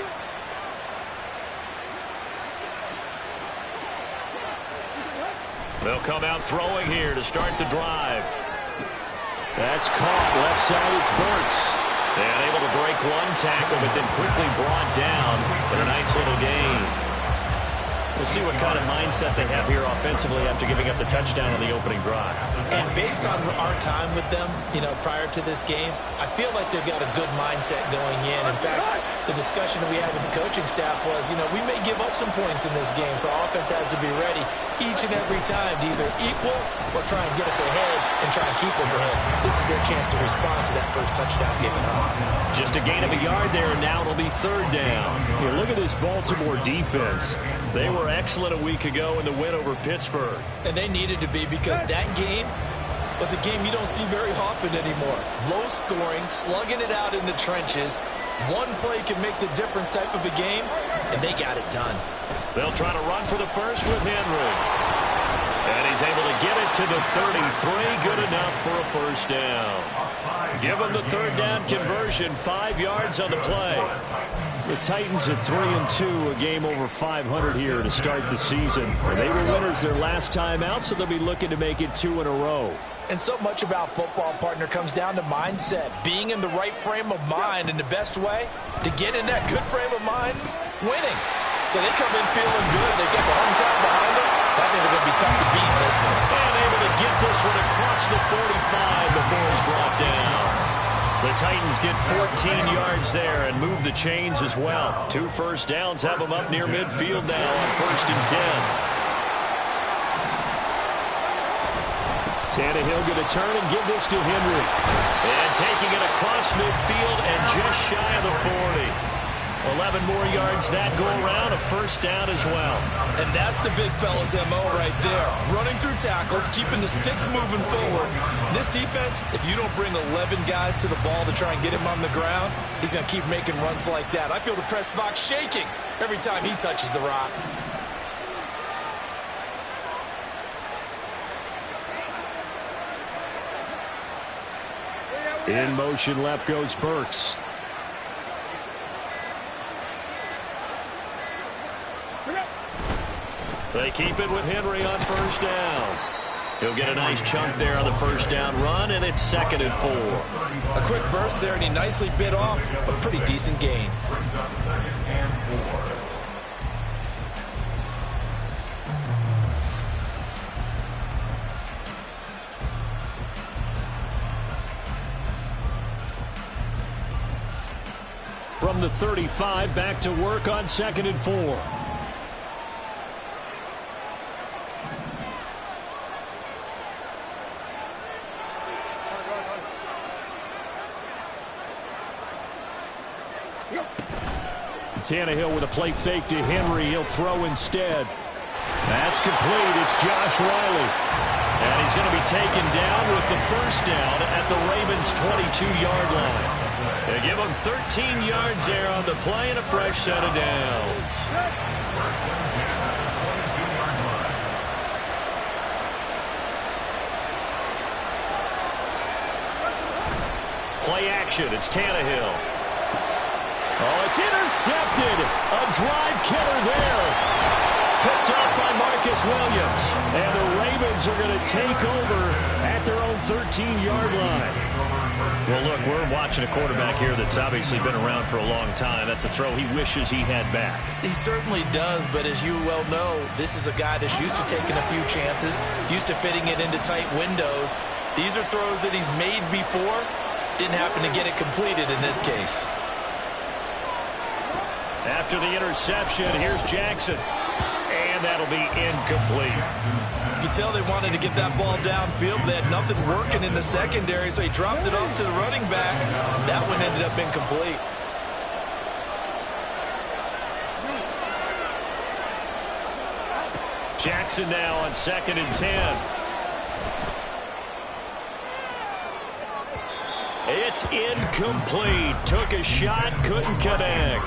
They'll come out throwing here to start the drive. That's caught. Left side, it's Burks. And able to break one tackle, but then quickly brought down for a nice little gain. We'll see what kind of mindset they have here offensively after giving up the touchdown on the opening drive. And based on our time with them, prior to this game, I feel like they've got a good mindset going in. In fact, the discussion that we had with the coaching staff was, we may give up some points in this game, so offense has to be ready each and every time to either equal or try and get us ahead and try and keep us ahead. This is their chance to respond to that first touchdown given up. Just a gain of a yard there, and now it'll be 3rd down. Here, look at this Baltimore defense. They were excellent a week ago in the win over Pittsburgh. And they needed to be, because that game was a game you don't see very often anymore. Low scoring, slugging it out in the trenches. One play can make the difference type of a game, and they got it done. They'll try to run for the first with Henry. And he's able to get it to the 33. Good enough for a 1st down. Give him the 3rd down conversion. 5 yards on the play. The Titans are 3-2, a game over 500 here to start the season. They were winners their last time out, so they'll be looking to make it 2 in a row. And so much about football, partner, comes down to mindset. Being in the right frame of mind, and the best way to get in that good frame of mind, winning. So they come in feeling good. They get the home crowd behind them. I think they're going to be tough to beat in this one. And able to get this one across the 45 before he's brought down. The Titans get 14 yards there and move the chains as well. 2 first downs have them up near midfield now on 1st and 10. Tannehill going to turn and give this to Henry. And taking it across midfield and just shy of the 40. 11 more yards that go around, a 1st down as well. And that's the big fella's MO right there. Running through tackles, keeping the sticks moving forward. This defense, if you don't bring 11 guys to the ball to try and get him on the ground, he's going to keep making runs like that. I feel the press box shaking every time he touches the rock. In motion left goes Burks. They keep it with Henry on 1st down. He'll get a nice chunk there on the 1st down run, and it's 2nd and 4. A quick burst there, and he nicely bit off a pretty decent gain. Brings up 2nd and 4. From the 35, back to work on 2nd and 4. Tannehill with a play fake to Henry. He'll throw instead. That's complete. It's Josh Riley. And he's going to be taken down with the 1st down at the Ravens' 22-yard line. They give him 13 yards there on the play and a fresh set of downs. Play action. It's Tannehill. Oh, it's intercepted. A drive killer there. Picked up by Marcus Williams. And the Ravens are going to take over at their own 13-yard line. Well, look, we're watching a quarterback here that's obviously been around for a long time. That's a throw he wishes he had back. He certainly does, but as you well know, this is a guy that's used to taking a few chances, used to fitting it into tight windows. These are throws that he's made before. Didn't happen to get it completed in this case. After the interception, here's Jackson. And that'll be incomplete. You can tell they wanted to get that ball downfield. They had nothing working in the secondary, so he dropped it off to the running back. That one ended up incomplete. Jackson now on 2nd and 10. It's incomplete. Took a shot, couldn't connect.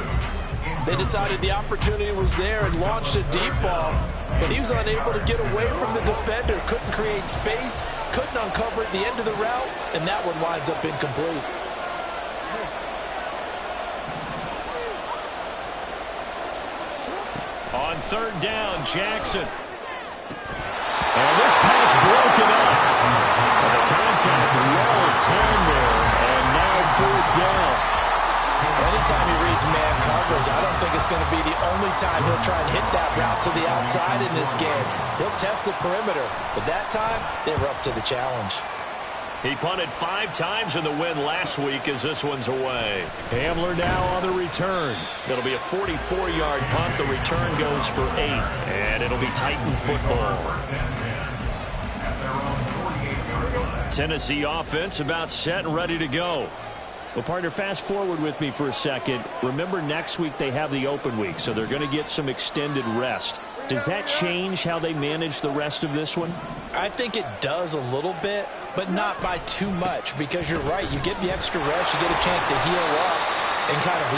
They decided the opportunity was there and launched a deep ball, but he was unable to get away from the defender. Couldn't create space, couldn't uncover at the end of the route, and that one winds up incomplete. On 3rd down, Jackson. And this pass broken up. And the contact well timed there, and now 4th down. Anytime he reads man coverage, I don't think it's going to be the only time he'll try and hit that route to the outside in this game. He'll test the perimeter, but that time, they were up to the challenge. He punted 5 times in the win last week as this one's away. Hamler now on the return. It'll be a 44-yard punt. The return goes for 8, and it'll be Titan football. Tennessee offense about set and ready to go. Well, partner, fast forward with me for a second. Remember, next week they have the open week, so they're going to get some extended rest. Does that change how they manage the rest of this one? I think it does a little bit, but not by too much, because you're right. You get the extra rest, you get a chance to heal up and kind of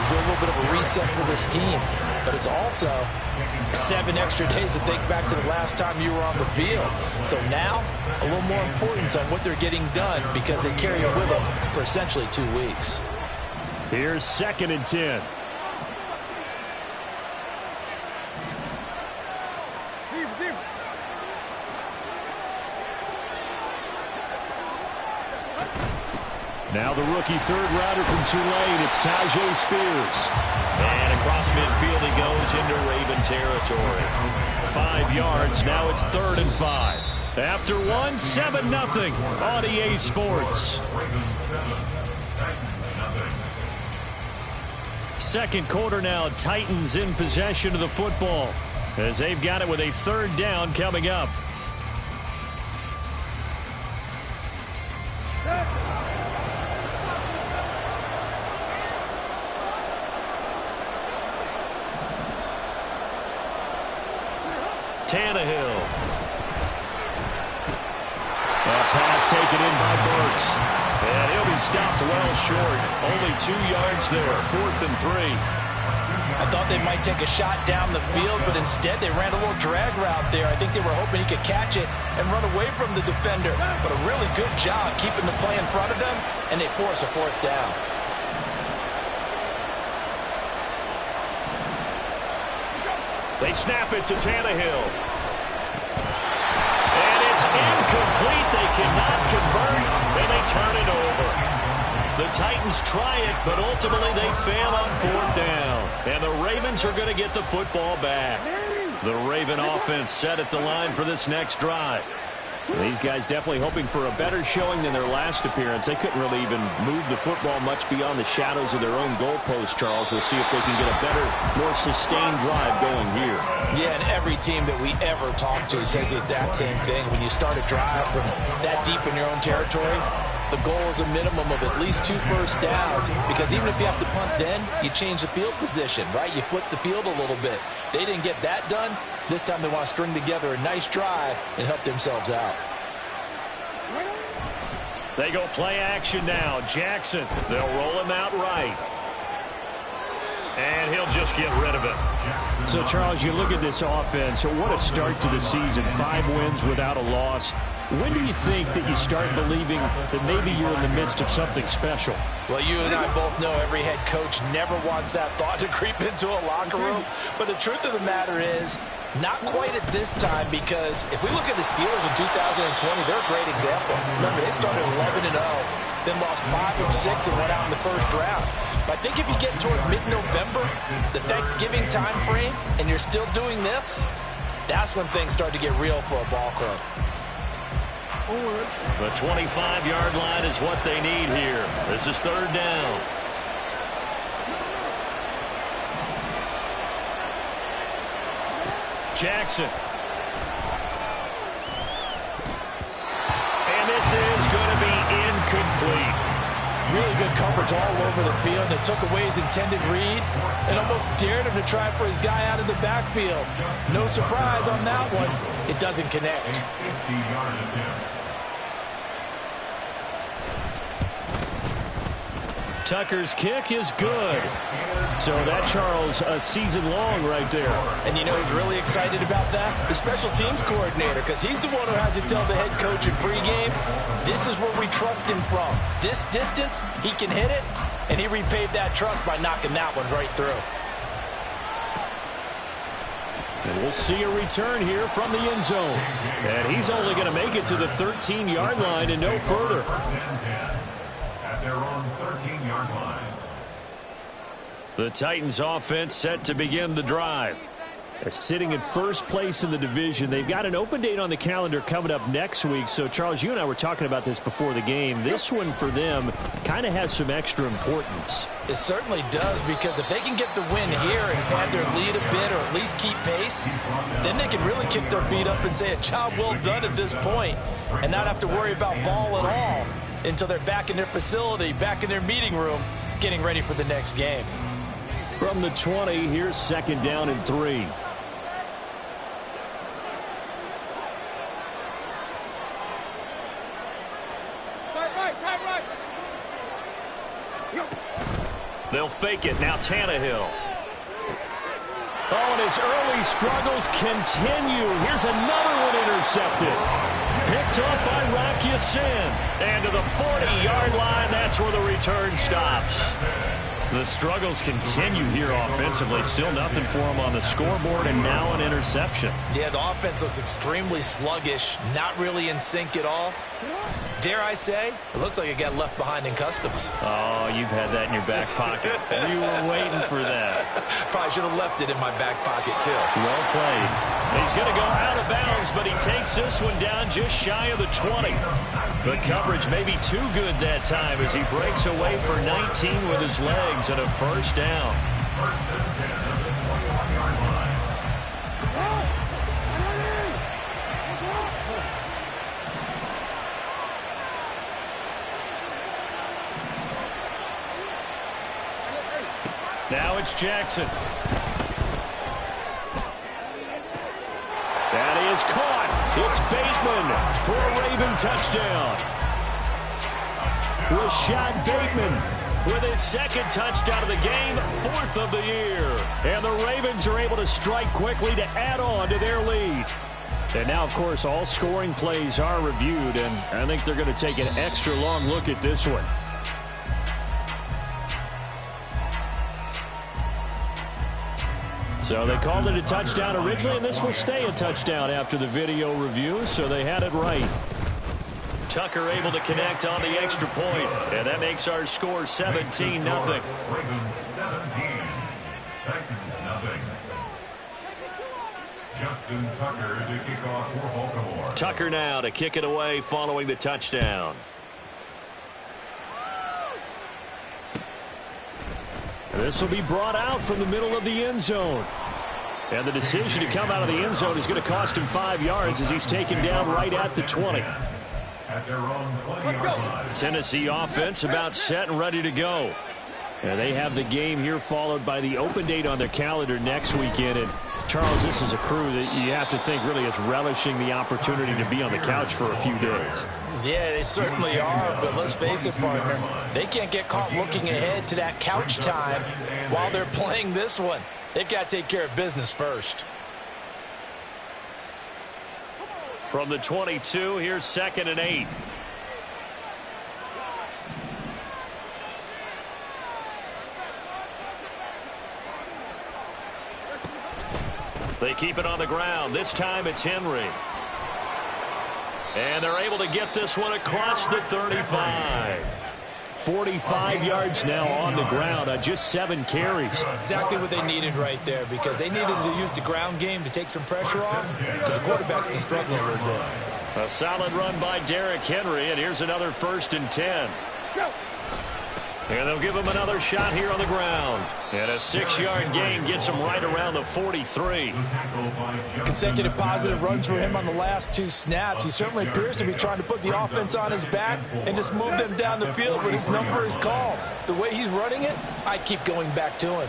do a little bit of a reset for this team. But it's also 7 extra days to think back to the last time you were on the field. So now, a little more importance on what they're getting done because they carry it with them for essentially 2 weeks. Here's 2nd and 10. Now the rookie 3rd rounder from Tulane, it's Tajay Spears. And across midfield he goes into Raven territory. 5 yards, now it's 3rd and 5. After 1, 7-0 on EA Sports. Second quarter now, Titans in possession of the football as they've got it with a 3rd down coming up. Tannehill. That pass taken in by Burks. And he'll be stopped well short. Only 2 yards there. 4th and 3. I thought they might take a shot down the field, but instead they ran a little drag route there. I think they were hoping he could catch it and run away from the defender. But a really good job keeping the play in front of them, and they force a 4th down. They snap it to Tannehill. And it's incomplete. They cannot convert, and they turn it over. The Titans try it, but ultimately they fail on 4th down. And the Ravens are going to get the football back. The Raven offense set at the line for this next drive. These guys definitely hoping for a better showing than their last appearance. They couldn't really even move the football much beyond the shadows of their own goalpost, Charles. We'll see if they can get a better, more sustained drive going here. Yeah, and every team that we ever talk to says the exact same thing. When you start a drive from that deep in your own territory, the goal is a minimum of at least 2 first downs, because even if you have to punt then, you change the field position, right? You flip the field a little bit. They didn't get that done. This time they want to string together a nice drive and help themselves out. They go play action now. Jackson, they'll roll him out right. And he'll just get rid of it. So, Charles, you look at this offense. What a start to the season. 5 wins without a loss. When do you think that you start believing that maybe you're in the midst of something special? Well, you and I both know every head coach never wants that thought to creep into a locker room. But the truth of the matter is, not quite at this time, because if we look at the Steelers in 2020, they're a great example. Remember, they started 11-0, then lost 5 and 6 and went out in the first round. But I think if you get toward mid-November, the Thanksgiving time frame, and you're still doing this, that's when things start to get real for a ball club. The 25-yard line is what they need here. This is 3rd down. Jackson. And this is going to be incomplete. really good coverage all over the field. It took away his intended read and almost dared him to try for his guy out of the backfield. No surprise on that one. It doesn't connect. 50-yard attempt. Tucker's kick is good. So that, Charles, a season long right there. And you know who's really excited about that? The special teams coordinator, because he's the one who has to tell the head coach in pregame, this is where we trust him from. This distance, he can hit it, and he repaid that trust by knocking that one right through. And we'll see a return here from the end zone. And he's only going to make it to the 13-yard line and no further. First and 10 at their own 13-yard line. The Titans offense set to begin the drive. Sitting in first place in the division. They've got an open date on the calendar coming up next week. So, Charles, you and I were talking about this before the game. This one for them kind of has some extra importance. It certainly does, because if they can get the win here and pad their lead a bit or at least keep pace, then they can really kick their feet up and say a job well done at this point and not have to worry about ball at all until they're back in their facility, back in their meeting room, getting ready for the next game. From the 20, here's second down and 3. They'll fake it. Now Tannehill. Oh, and his early struggles continue. Here's another one intercepted. Picked up by Rock Ya-Sin. And to the 40-yard line, that's where the return stops. The struggles continue here offensively. Still nothing for him on the scoreboard, and now an interception. Yeah, the offense looks extremely sluggish, not really in sync at all. Dare I say, it looks like it got left behind in customs. Oh, you've had that in your back pocket. You were waiting for that. Probably should have left it in my back pocket, too. Well played. He's going to go out of bounds, but he takes this one down just shy of the 20. The coverage may be too good that time as he breaks away for 19 with his legs and a first down. First and 10 at the 21-yard line. Now it's Jackson. That is caught. It's Bateman for a Raven touchdown. Rashad Bateman with his second touchdown of the game, 4th of the year. And the Ravens are able to strike quickly to add on to their lead. And now, of course, all scoring plays are reviewed, and I think they're going to take an extra long look at this one. So they called it a touchdown originally, and this will stay a touchdown after the video review, so they had it right. Tucker able to connect on the extra point, and that makes our score 17-0. Ravens 17, Titans 0. Justin Tucker to kick off for Baltimore. Tucker now to kick it away following the touchdown. This will be brought out from the middle of the end zone. And the decision to come out of the end zone is going to cost him 5 yards as he's taken down right at the 20. At their own 20-yard line. Tennessee offense about set and ready to go. And they have the game here followed by the open date on their calendar next weekend. And Charles, this is a crew that you have to think really is relishing the opportunity to be on the couch for a few days. Yeah, they certainly are, but let's face it, partner, they can't get caught looking ahead to that couch time while they're playing this one. They've got to take care of business first. From the 22, here's 2nd and 8. They keep it on the ground. This time it's Henry. And they're able to get this one across the 35. 45 yards now on the ground on just 7 carries. Exactly what they needed right there, because they needed to use the ground game to take some pressure off, because the quarterback's been struggling a little bit. A solid run by Derrick Henry, and here's another 1st and 10. And they'll give him another shot here on the ground. And a 6-yard gain gets him right around the 43. Consecutive positive runs for him on the last 2 snaps. He certainly appears to be trying to put the offense on his back and just move them down the field, but his number is called. The way he's running it, I keep going back to him.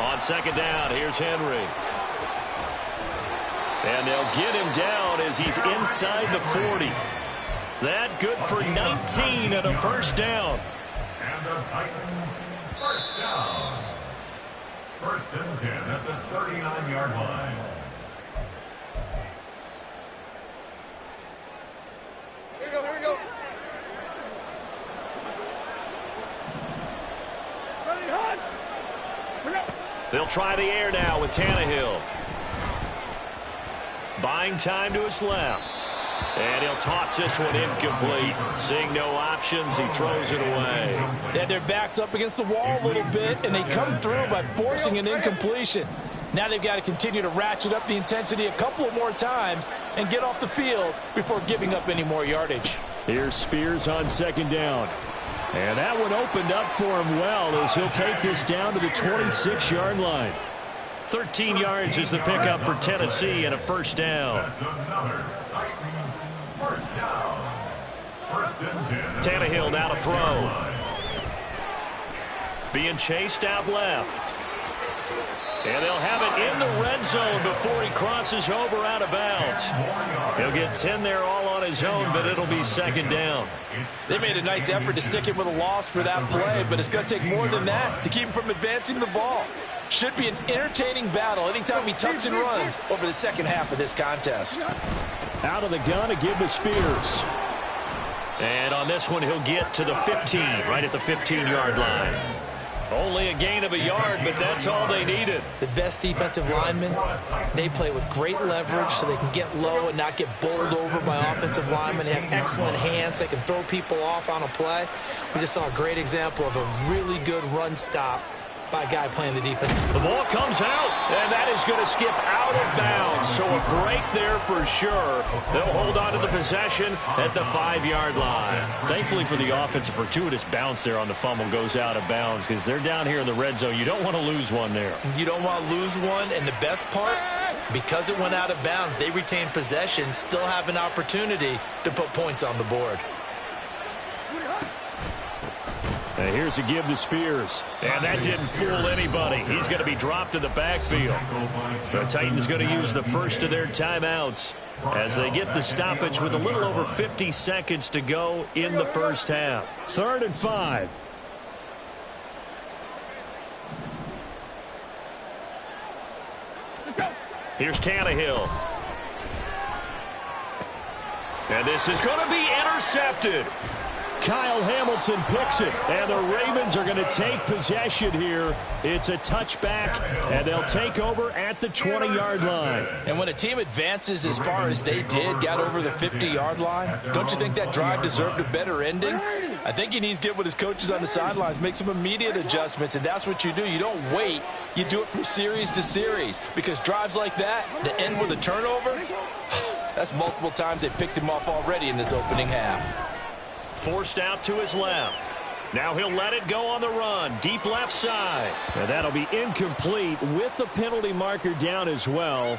On second down, here's Henry. And they'll get him down as he's inside the 40. That good for 19 and a first down. And the Titans, first down. First and 10 at the 39-yard line. Here we go. Ready, hunt. They'll try the air now with Tannehill. Buying time to his left. And he'll toss this one incomplete. Seeing no options, he throws it away. Yeah, their back's up against the wall a little bit, and they come through by forcing an incompletion. Now they've got to continue to ratchet up the intensity a couple of more times and get off the field before giving up any more yardage. Here's Spears on second down. And that one opened up for him well as he'll take this down to the 26-yard line. 13 yards is the pickup for Tennessee and a first down. That's another Titans first down. First and 10. Tannehill now to throw. Being chased out left. And they'll have it in the red zone before he crosses over out of bounds. He'll get 10 there all on his own, but it'll be second down. They made a nice effort to stick him with a loss for that play, but it's going to take more than that to keep him from advancing the ball. Should be an entertaining battle anytime he tucks and runs over the second half of this contest. Out of the gun to give to Spears. And on this one, he'll get to the 15, right at the 15-yard line. Only a gain of a yard, but that's all they needed. The best defensive linemen, they play with great leverage so they can get low and not get bowled over by offensive linemen. They have excellent hands. They can throw people off on a play. We just saw a great example of a really good run stop by a guy playing the defense. The ball comes out, and that is going to skip out of bounds. So a break there for sure. They'll hold on to the possession at the 5-yard line. Thankfully for the offense, a fortuitous bounce there on the fumble goes out of bounds because they're down here in the red zone. You don't want to lose one there. You don't want to lose one, and the best part, because it went out of bounds, they retain possession, still have an opportunity to put points on the board. And here's a give to Spears. And that didn't fool anybody. He's going to be dropped in the backfield. The Titans going to use the first of their timeouts as they get the stoppage with a little over 50 seconds to go in the first half. 3rd and 5. Here's Tannehill. And this is going to be intercepted. Kyle Hamilton picks it, and the Ravens are going to take possession here. It's a touchback, and they'll take over at the 20-yard line. And when a team advances as far as they did, got over the 50-yard line, don't you think that drive deserved a better ending? I think he needs to get with his coaches on the sidelines, make some immediate adjustments, and that's what you do. You don't wait. You do it from series to series, because drives like that end with a turnover, that's multiple times they picked him off already in this opening half. Forced out to his left. Now he'll let it go on the run. Deep left side. And that'll be incomplete with the penalty marker down as well.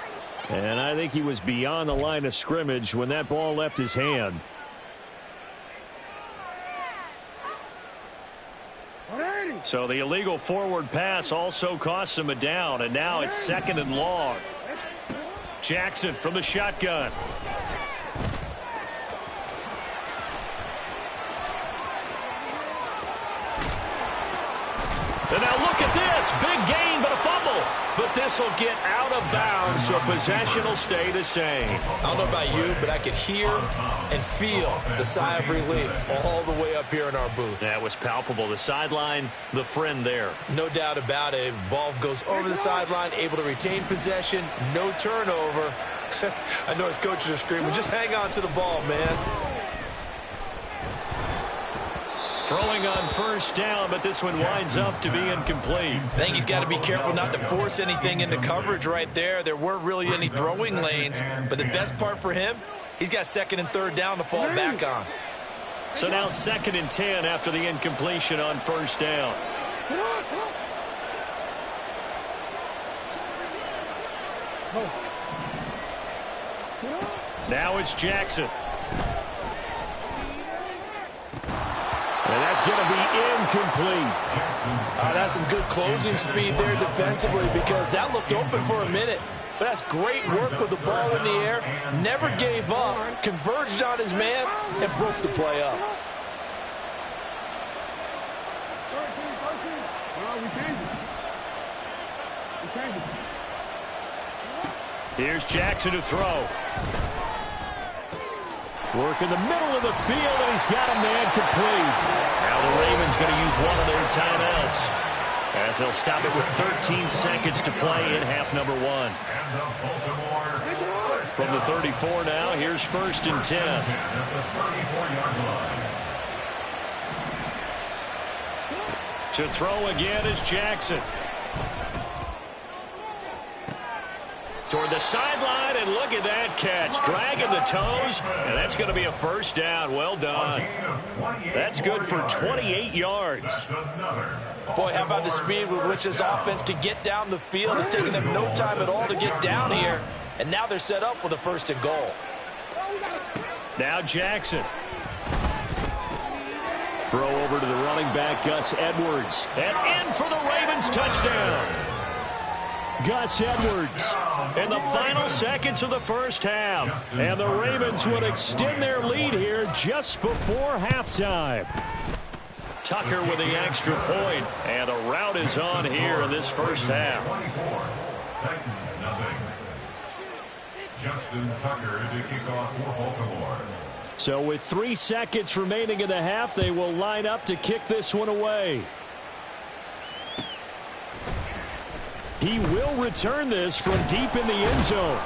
And I think he was beyond the line of scrimmage when that ball left his hand. So the illegal forward pass also costs him a down. And now it's 2nd and long. Jackson from the shotgun. And now look at this. Big gain, but a fumble. But this will get out of bounds, so possession will stay the same. I don't know about you, but I could hear and feel the sigh of relief all the way up here in our booth. That was palpable. The sideline, the friend there. No doubt about it. Ball goes over the sideline, able to retain possession, no turnover. I know his coaches are screaming, just hang on to the ball, man. Throwing on first down, but this one winds up to be incomplete. I think he's got to be careful not to force anything into coverage right there. There weren't really any throwing lanes, but the best part for him, He's got 2nd and 3rd down to fall back on. So now 2nd and 10 after the incompletion on 1st down. Now it's Jackson. And that's going to be incomplete. That's some good closing speed there defensively because that looked open for a minute. But that's great work with the ball in the air. Never gave up, converged on his man, and broke the play up. Here's Jackson to throw. Work in the middle of the field, and he's got a man complete. Now the Ravens going to use one of their timeouts as they'll stop it with 13 seconds to play in half number 1. From the 34 now, here's 1st and 10. To throw again is Jackson. Toward the sideline, and look at that catch. Dragging the toes, and that's going to be a 1st down. Well done. That's good for 28 yards. Boy, how about the speed with which this offense can get down the field? It's taking them no time at all to get down here. And now they're set up with a 1st and goal. Now Jackson. Throw over to the running back, Gus Edwards. And in for the Ravens touchdown. Gus Edwards in the final seconds of the 1st half. And the Ravens would extend their lead here just before halftime. Tucker with the extra point, and a rout is on here in this 1st half. Titans nothing. Justin Tucker to kick off for Baltimore. So with 3 seconds remaining in the half, they will line up to kick this one away. He will return this from deep in the end zone.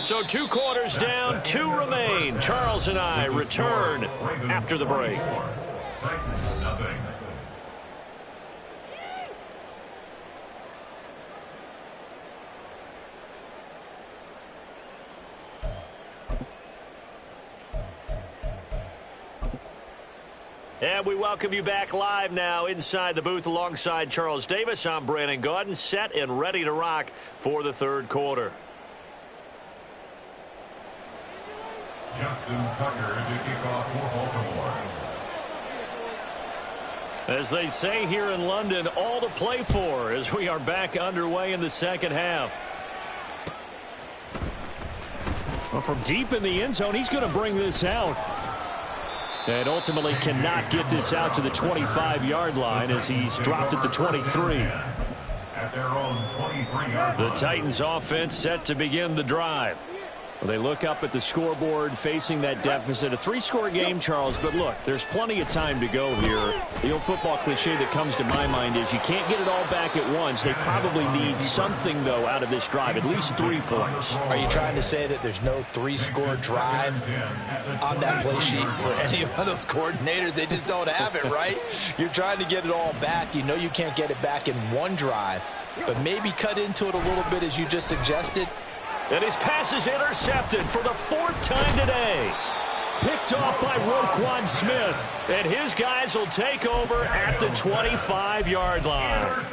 So 2 quarters down, 2 remain. Charles and I return after the break. Titans nothing. And we welcome you back live now inside the booth alongside Charles Davis. I'm Brandon Gaudin, set and ready to rock for the 3rd quarter. Justin Tucker to kick off for Baltimore. As they say here in London, all to play for as we are back underway in the 2nd half. Well, from deep in the end zone, he's going to bring this out. And ultimately cannot get this out to the 25-yard line as he's dropped at the 23. At their own 23-yard line. The Titans offense set to begin the drive. Well, they look up at the scoreboard facing that deficit. A 3-score game, Charles, but look, there's plenty of time to go here. The old football cliche that comes to my mind is you can't get it all back at once. They probably need something, though, out of this drive, at least 3 points. Are you trying to say that there's no 3-score drive on that play sheet for any of those coordinators? They just don't have it, right? You're trying to get it all back. You know you can't get it back in 1 drive, but maybe cut into it a little bit as you just suggested. And his pass is intercepted for the 4th time today. Picked off by Roquan Smith. And his guys will take over at the 25-yard line.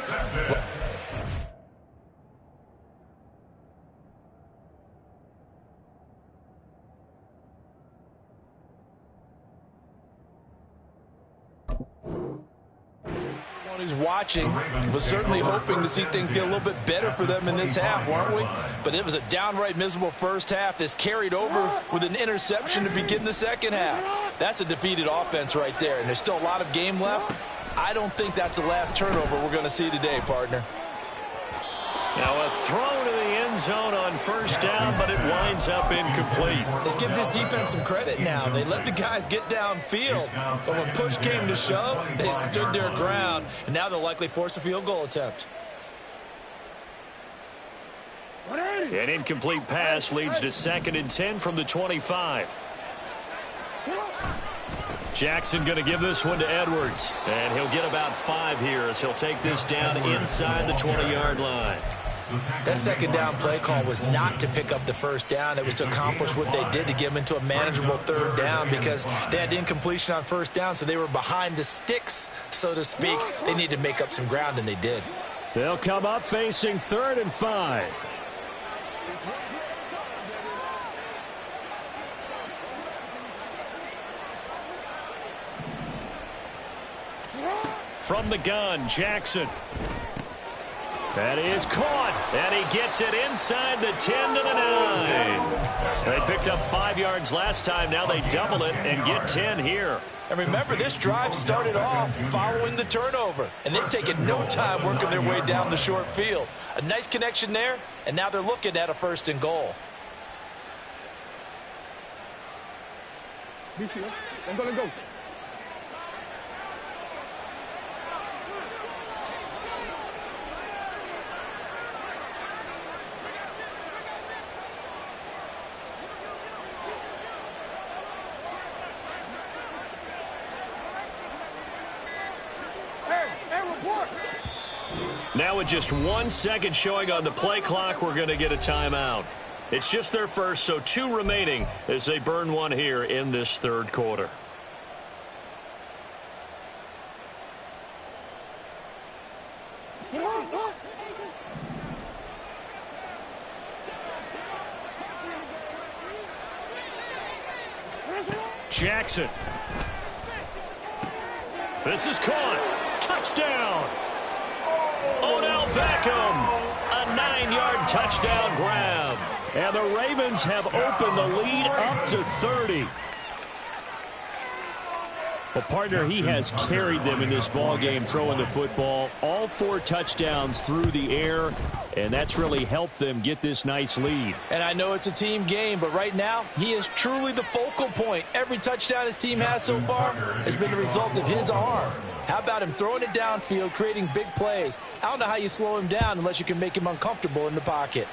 Who's watching was certainly hoping to see things get a little bit better for them in this half, weren't we? But it was a downright miserable 1st half that's carried over with an interception to begin the 2nd half. That's a defeated offense right there, and there's still a lot of game left. I don't think that's the last turnover we're going to see today, partner. Now a throw to the end zone on 1st down, but it winds up incomplete. Let's give this defense some credit now. They let the guys get downfield, but when push came to shove, they stood their ground, and now they'll likely force a field goal attempt. An incomplete pass leads to 2nd and 10 from the 25. Jackson going to give this one to Edwards, and he'll get about 5 here as he'll take this down inside the 20-yard line. That second down play call was not to pick up the first down. It was to accomplish what they did to get them into a manageable third down because they had incompletion on first down, so they were behind the sticks, so to speak. They needed to make up some ground, and they did. They'll come up facing 3rd and 5. From the gun, Jackson. That is caught, and he gets it inside the 10 to the 9. They picked up 5 yards last time. Now they double it and get 10 here. And remember, this drive started off following the turnover, and they've taken no time working their way down the short field. A nice connection there, and now they're looking at a 1st and goal. Let's go. Now with just 1 second showing on the play clock, we're going to get a timeout. It's just their first, so 2 remaining as they burn one here in this 3rd quarter. Jackson. This is caught. Touchdown. Odell Beckham, a 9-yard touchdown grab. And the Ravens have opened the lead up to 30. Well, partner, he has carried them in this ball game throwing the football. All 4 touchdowns through the air, and that's really helped them get this nice lead. And I know it's a team game, but right now, he is truly the focal point. Every touchdown his team has so far has been the result of his arm. How about him throwing it downfield, creating big plays? I don't know how you slow him down unless you can make him uncomfortable in the pocket.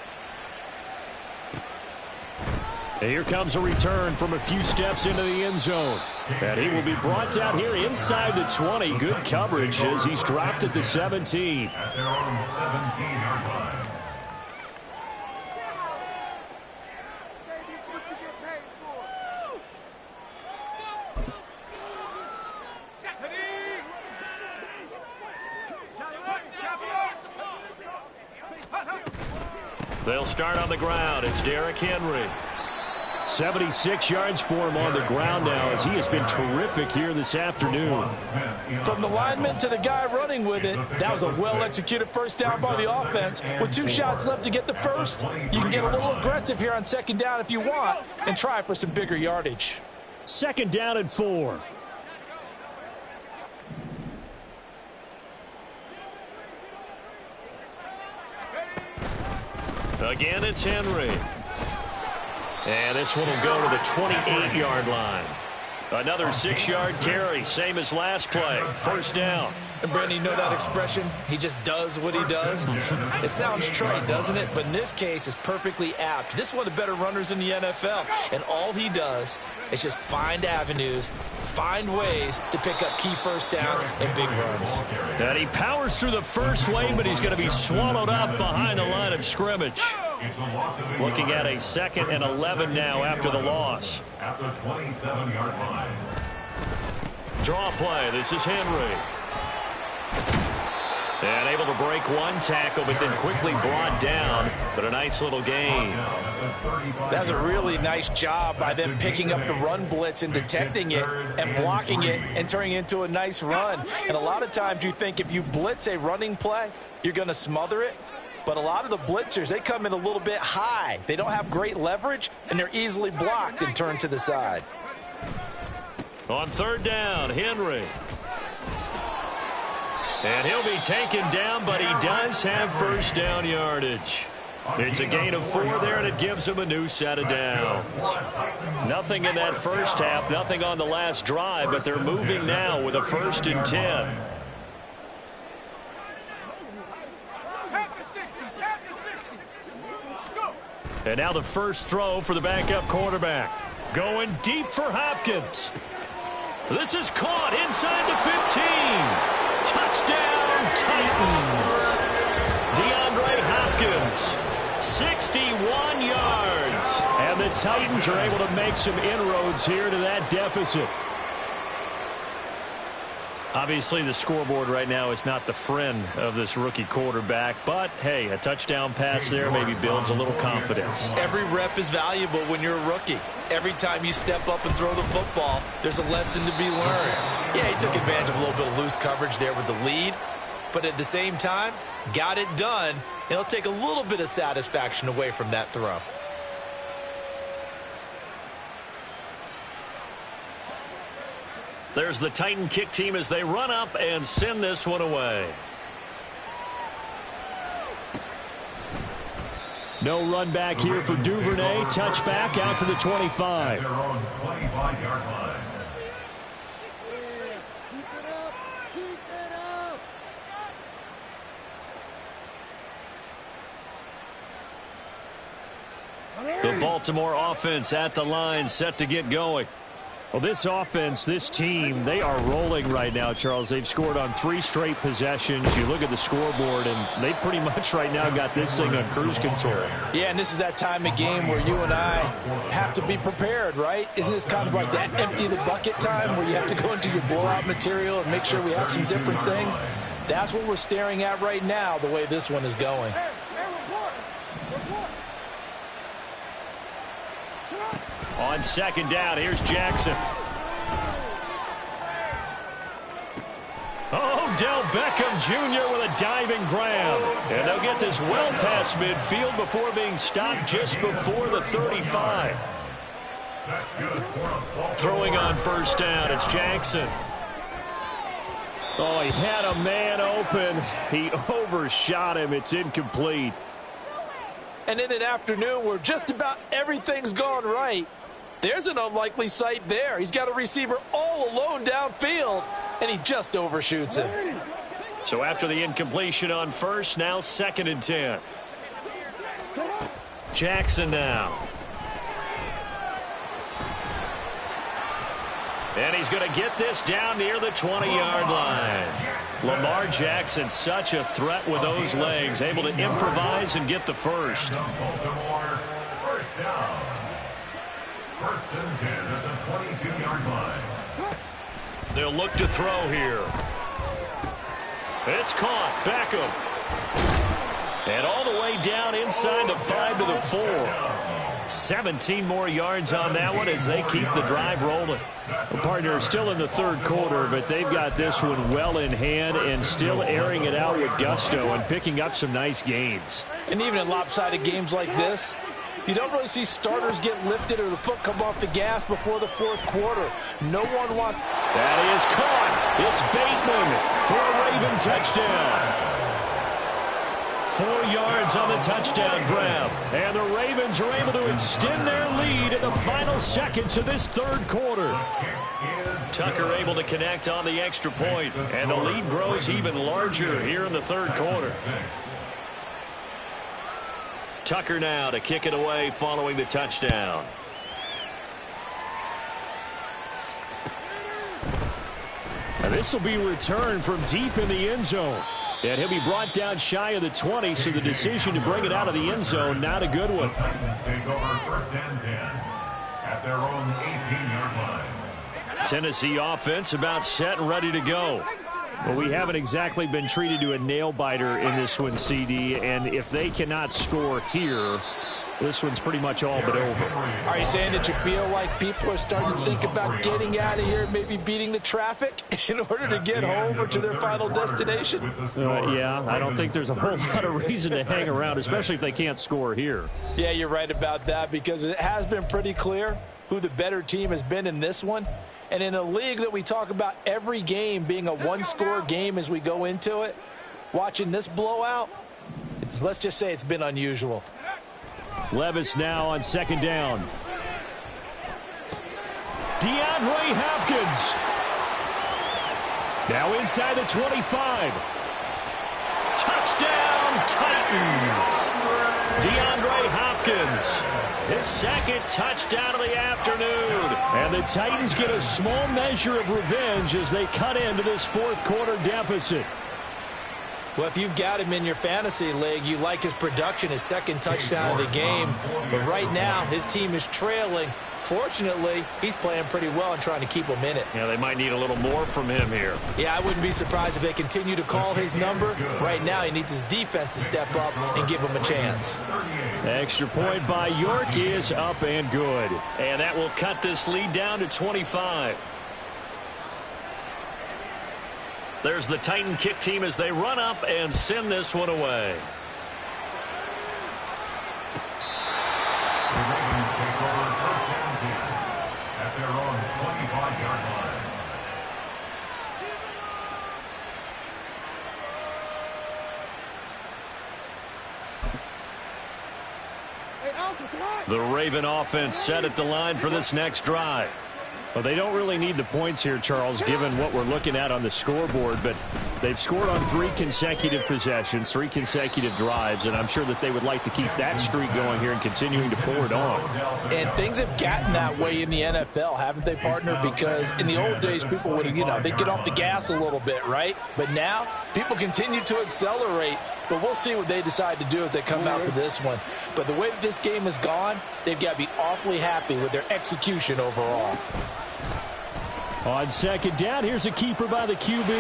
And here comes a return from a few steps into the end zone. And he will be brought down here inside the 20. Good coverage as he's dropped at the 17. At their own 17-yard line. They'll start on the ground. It's Derrick Henry. 76 yards for him on the ground now as he has been terrific here this afternoon. From the lineman to the guy running with it, that was a well-executed first down by the offense. With 2 shots left to get the first, you can get a little aggressive here on 2nd down if you want and try for some bigger yardage. 2nd down and 4. Again, it's Henry. And this one will go to the 28-yard line. Another 6-yard carry, same as last play. 1st down. And Brandon, you know that expression? He just does what he does. It sounds trite, doesn't it? But in this case, it's perfectly apt. This is one of the better runners in the NFL. And all he does is just find avenues, find ways to pick up key first downs and big runs. And he powers through the first wave, but he's going to be swallowed up behind the line of scrimmage. Looking at a 2nd and 11 now after the loss. At the 27-yard line. Draw play. This is Henry. And able to break 1 tackle, but then quickly brought down. But a nice little gain. That's a really nice job by them picking up the run blitz and detecting it and blocking it and turning it into a nice run. And a lot of times you think if you blitz a running play, you're going to smother it. But a lot of the blitzers, they come in a little bit high. They don't have great leverage, and they're easily blocked and turned to the side. On 3rd down, Henry. And he'll be taken down, but he does have 1st down yardage. It's a gain of 4 there, and it gives him a new set of downs. Nothing in that first half, nothing on the last drive, but they're moving now with a 1st and 10. And now the first throw for the backup quarterback. Going deep for Hopkins. This is caught inside the 15. Touchdown, Titans. DeAndre Hopkins yards. 61 yards. And the Titans are able to make some inroads here to that deficit. Obviously, the scoreboard right now is not the friend of this rookie quarterback. But, hey, a touchdown pass there maybe builds a little confidence. Every rep is valuable when you're a rookie. Every time you step up and throw the football, there's a lesson to be learned. Yeah, he took advantage of a little bit of loose coverage there with the lead. But at the same time, got it done. It'll take a little bit of satisfaction away from that throw. There's the Titan kick team as they run up and send this one away. No run back here for Duvernay. Touchback out to the 25. Their own 25-yard line. The Baltimore offense at the line, set to get going. Well, this offense, this team, they are rolling right now, Charles. They've scored on 3 straight possessions. You look at the scoreboard, and they pretty much right now got this thing on cruise control. Yeah, and this is that time of game where you and I have to be prepared, right? Isn't this kind of like that empty the bucket time where you have to go into your blowout material and make sure we have some different things? That's what we're staring at right now, the way this one is going. On second down, here's Jackson. Odell Beckham Jr. with a diving grab. And they'll get this well past midfield before being stopped just before the 35. Throwing on first down, it's Jackson. Oh, he had a man open. He overshot him. It's incomplete. And in an afternoon where just about everything's gone right, there's an unlikely sight there. He's got a receiver all alone downfield, and he just overshoots him. So after the incompletion on first, now 2nd and 10. Jackson now. And he's going to get this down near the 20-yard line. Lamar Jackson, such a threat with those legs, able to improvise and get the first. Baltimore, first down. 1st and 10 at the 22-yard line. They'll look to throw here. It's caught. Beckham. And all the way down inside the 5 to the 4. 17 more yards on that one as they keep the drive rolling. Well, partner, still in the 3rd quarter, but they've got this one well in hand and still airing it out with gusto and picking up some nice gains. And even in lopsided games like this, you don't really see starters get lifted or the foot come off the gas before the 4th quarter. No one wants... That is caught. It's Bateman for a Raven touchdown. 4 yards on the touchdown grab. And the Ravens are able to extend their lead in the final seconds of this 3rd quarter. Tucker able to connect on the extra point, and the lead grows even larger here in the 3rd quarter. Tucker now to kick it away following the touchdown. And this will be returned from deep in the end zone. And he'll be brought down shy of the 20, so the decision to bring it out of the end zone, not a good one. Titans take over 1st and 10 at their own 18-yard line. Tennessee offense about set and ready to go. Well, we haven't exactly been treated to a nail-biter in this one, CD, and if they cannot score here, this one's pretty much all but over. Are you saying that you feel like people are starting to think about getting out of here and maybe beating the traffic in order to get home or to their final destination? Yeah, I don't think there's a whole lot of reason to hang around, especially if they can't score here. Yeah, you're right about that, because it has been pretty clear who the better team has been in this one. And in a league that we talk about every game being a one-score game as we go into it, watching this blowout, let's just say it's been unusual. Levis now on 2nd down. DeAndre Hopkins. Now inside the 25. Touchdown, Titans. DeAndre Hopkins. His 2nd touchdown of the afternoon. And the Titans get a small measure of revenge as they cut into this 4th quarter deficit. Well, if you've got him in your fantasy league, you like his production, his second touchdown of the game. But right now, his team is trailing. Fortunately, he's playing pretty well and trying to keep him in it. Yeah, they might need a little more from him here. Yeah, I wouldn't be surprised if they continue to call his number. Right now, he needs his defense to step up and give him a chance. Extra point by York is up and good. And that will cut this lead down to 25. There's the Titan kick team as they run up and send this one away. The Ravens take over first and 10 at their own 25-yard line. The Raven offense set at the line for this next drive. Well, they don't really need the points here, Charles, given what we're looking at on the scoreboard, but they've scored on 3 consecutive possessions, 3 consecutive drives, and I'm sure that they would like to keep that streak going here and continuing to pour it on. And things have gotten that way in the NFL, haven't they, partner? Because in the old days, people would, they'd get off the gas a little bit, right? But now, people continue to accelerate. But we'll see what they decide to do as they come out for this one. But the way that this game has gone, they've got to be awfully happy with their execution overall. On second down, here's a keeper by the QB.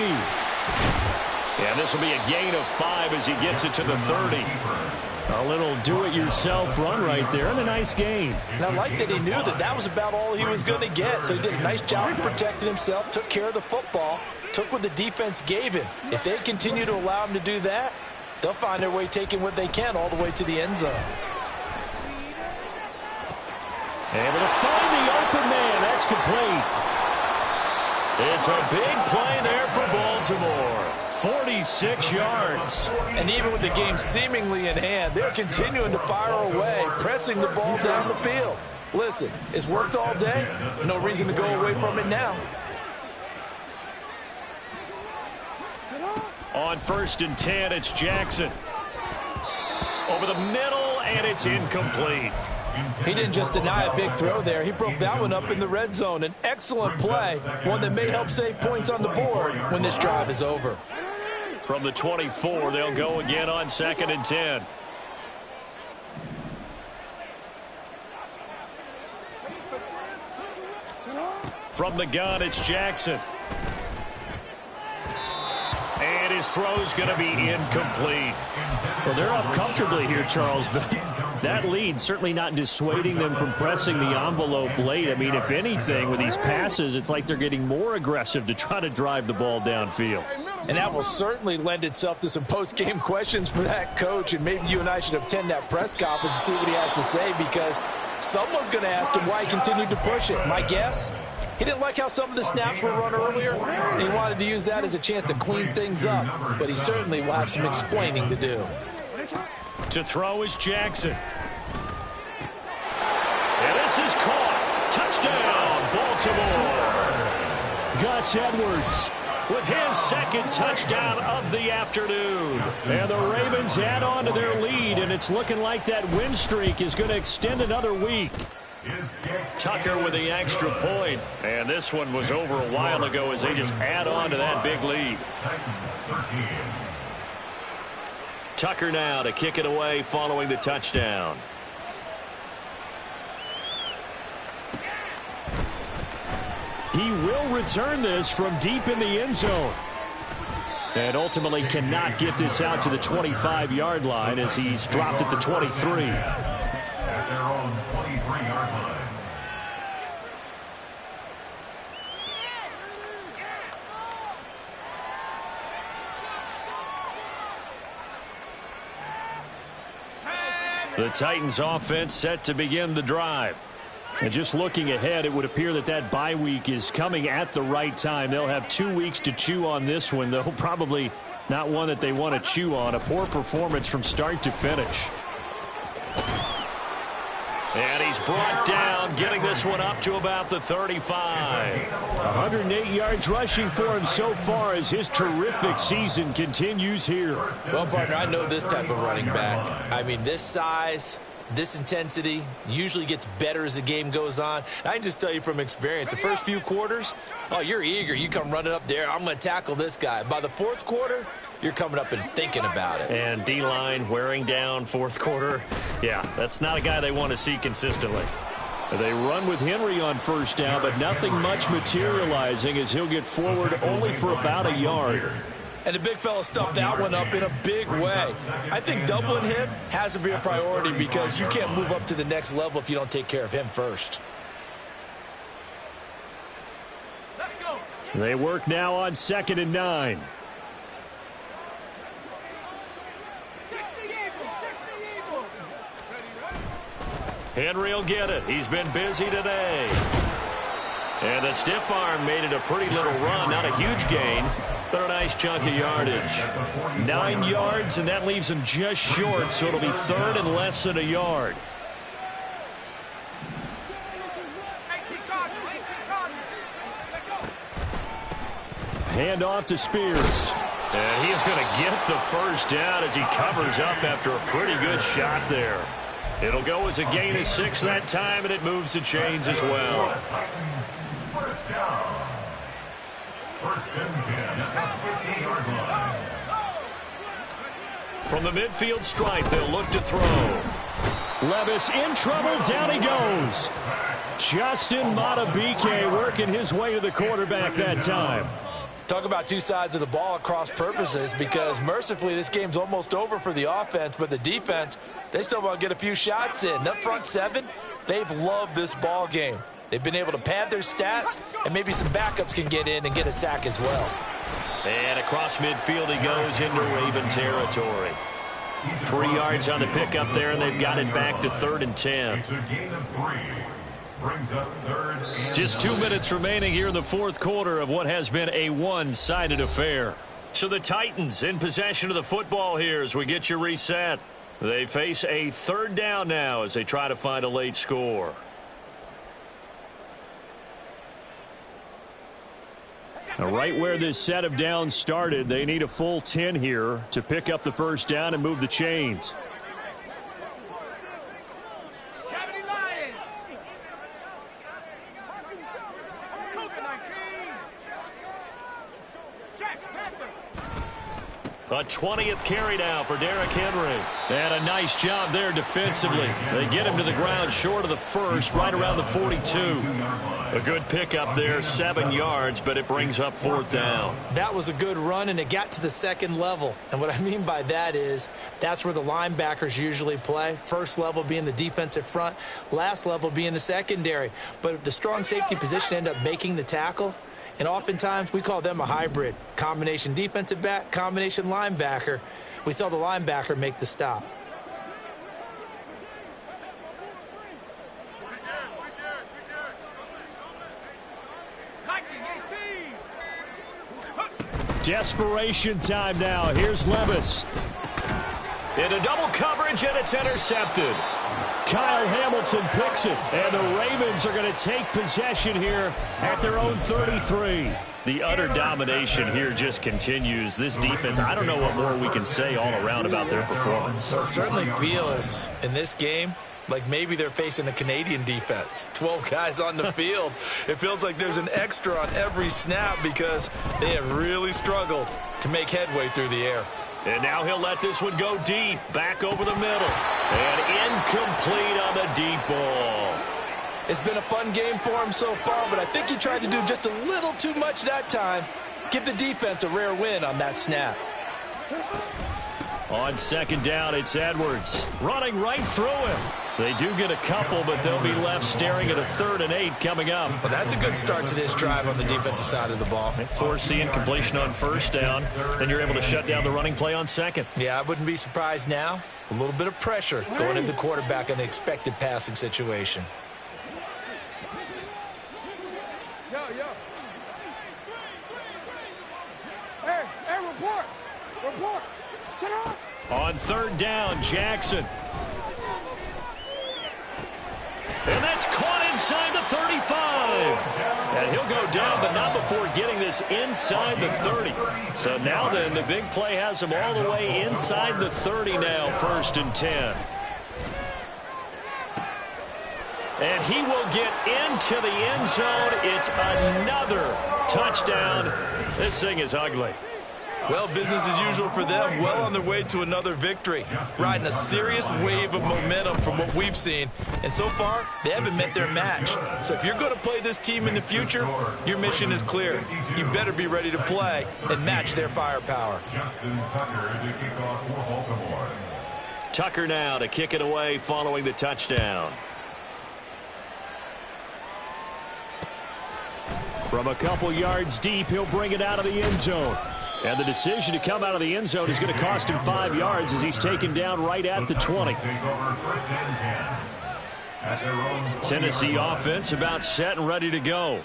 And this will be a gain of 5 as he gets it to the 30. A little do-it-yourself run right there and a nice gain. And I like that he knew that that was about all he was going to get. So he did a nice job of protecting himself, took care of the football, took what the defense gave him. If they continue to allow him to do that, they'll find their way taking what they can all the way to the end zone. Able to find the open man. That's complete. It's a big play there for Baltimore. 46 yards. And even with the game seemingly in hand, they're continuing to fire away, pressing the ball down the field. Listen, it's worked all day. No reason to go away from it now. On 1st and 10, it's Jackson. Over the middle, and it's incomplete. He didn't just deny a big throw there. He broke that one up in the red zone. An excellent play, one that may help save points on the board when this drive is over. From the 24, they'll go again on 2nd and 10. From the gun, it's Jackson. And his throw's going to be incomplete. Well, they're up comfortably here, Charles, but that lead certainly not dissuading them from pressing the envelope late. I mean, if anything, with these passes, it's like they're getting more aggressive to try to drive the ball downfield. And that will certainly lend itself to some post-game questions for that coach, and maybe you and I should attend that press conference to see what he has to say, because someone's going to ask him why he continued to push it. My guess? He didn't like how some of the snaps were run earlier, and he wanted to use that as a chance to clean things up. But he certainly will have some explaining to do. To throw is Jackson. And this is caught. Touchdown, Baltimore. Gus Edwards with his 2nd touchdown of the afternoon. And the Ravens add on to their lead, and it's looking like that win streak is going to extend another week. Tucker with the extra point. And this one was over a while ago as they just add on to that big lead. Tucker now to kick it away following the touchdown. He will return this from deep in the end zone. And ultimately cannot get this out to the 25-yard line as he's dropped at the 23. At their own 23-yard line. The Titans offense set to begin the drive. And just looking ahead, it would appear that that bye week is coming at the right time. They'll have 2 weeks to chew on this one, though probably not one that they want to chew on. A poor performance from start to finish. And he's brought down, getting this one up to about the 35. 108 yards rushing for him so far as his terrific season continues here. Well, partner, I know this type of running back. I mean, this size, this intensity usually gets better as the game goes on. And I can just tell you from experience, the first few quarters, oh, you're eager. You come running up there, I'm going to tackle this guy. By the 4th quarter, you're coming up and thinking about it. And D-line wearing down fourth quarter. Yeah, that's not a guy they want to see consistently. They run with Henry on first down, but nothing much materializing as he'll get forward only for about a yard. And the big fella stuffed that one up in a big way. I think doubling him has to be a priority because you can't move up to the next level if you don't take care of him first. They work now on 2nd and 9. Henry will get it. He's been busy today. And the stiff arm made it a pretty little run. Not a huge gain, but a nice chunk of yardage. 9 yards, and that leaves him just short, so it'll be 3rd and less than a yard. Hand off to Spears. And he is going to get the first down as he covers up after a pretty good shot there. It'll go as a gain of 6 that time, and it moves the chains as well. First down. 1st and 10 at the 50-yard line. From the midfield stripe, they'll look to throw. Levis in trouble. Down he goes. Justin Matabike working his way to the quarterback that time. Talk about two sides of the ball at cross purposes, because mercifully this game's almost over for the offense, but the defense, they still want to get a few shots in. That front 7, they've loved this ball game. They've been able to pad their stats, and maybe some backups can get in and get a sack as well. And across midfield he goes into Raven territory. 3 yards on the pickup there, and they've got it back to 3rd and 10. It's a gain of 3. Brings up 3rd and Just 2 minutes remaining here in the fourth quarter of what has been a one-sided affair. So the Titans in possession of the football here as we get you reset. They face a 3rd down now as they try to find a late score. Now, right where this set of downs started, they need a full 10 here to pick up the first down and move the chains. A 20th carry now for Derrick Henry. And a nice job there defensively. They get him to the ground short of the first, right around the 42. A good pickup there, 7 yards, but it brings up 4th down. That was a good run, and it got to the 2nd level. And what I mean by that is that's where the linebackers usually play. First level being the defensive front, last level being the secondary. But the strong safety position ended up making the tackle. And oftentimes, we call them a hybrid. Combination defensive back, combination linebacker. We saw the linebacker make the stop. Desperation time now. Here's Levis. Into double coverage, and it's intercepted. Kyle Hamilton picks it, and the Ravens are going to take possession here at their own 33. The utter domination here just continues. This defense, I don't know what more we can say all around about their performance. Well, it certainly feels in this game like maybe they're facing a Canadian defense. 12 guys on the field. It feels like there's an extra on every snap because they have really struggled to make headway through the air. And now he'll let this one go deep, back over the middle. And incomplete on the deep ball. It's been a fun game for him so far, but I think he tried to do just a little too much that time. Give the defense a rare win on that snap. On 2nd down, it's Edwards running right through him. They do get a couple, but they'll be left staring at a 3rd and 8 coming up. Well, that's a good start to this drive on the defensive side of the ball. They force the incompletion on 1st down. Then you're able to shut down the running play on 2nd. Yeah, I wouldn't be surprised now. A little bit of pressure going into the quarterback in the expected passing situation. Hey, report. Report. Sit up. On 3rd down, Jackson. And that's caught inside the 35. And he'll go down, but not before getting this inside the 30. So now then, the big play has him all the way inside the 30 now, 1st and 10. And he will get into the end zone. It's another touchdown. This thing is ugly. Well, business as usual for them, well on their way to another victory, riding a serious wave of momentum from what we've seen. And so far, they haven't met their match. So if you're going to play this team in the future, your mission is clear. You better be ready to play and match their firepower. Justin Tucker to kick off for Baltimore. Tucker now to kick it away following the touchdown. From a couple yards deep, he'll bring it out of the end zone. And the decision to come out of the end zone is going to cost him 5 yards as he's taken down right at the 20. Tennessee offense about set and ready to go.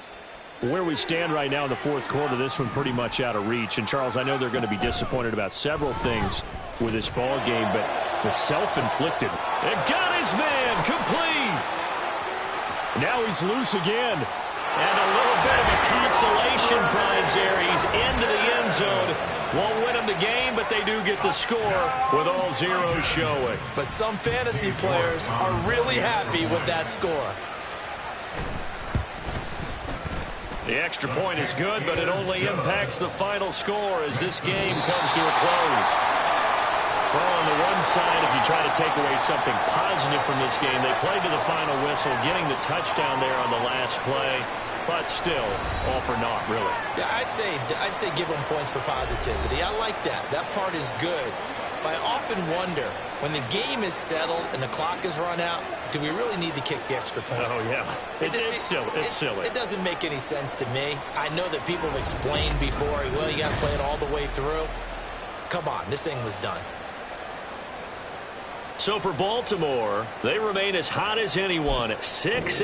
Where we stand right now in the fourth quarter, this one pretty much out of reach. And, Charles, I know they're going to be disappointed about several things with this ball game, but the self-inflicted. It got his man complete. Now he's loose again. And a little bit of a consolation prize there. He's into the end zone. Won't win him the game, but they do get the score with all zeros showing. But some fantasy players are really happy with that score. The extra point is good, but it only impacts the final score as this game comes to a close. Well, on the one side, if you try to take away something positive from this game, they played to the final whistle, getting the touchdown there on the last play. But still, all for naught, really. Yeah, I'd say give them points for positivity. I like that. That part is good. But I often wonder, when the game is settled and the clock is run out, do we really need to kick the extra point? Oh, yeah. It's silly. It's silly. It doesn't make any sense to me. I know that people have explained before, well, you got to play it all the way through. Come on, this thing was done. So for Baltimore, they remain as hot as anyone at 6.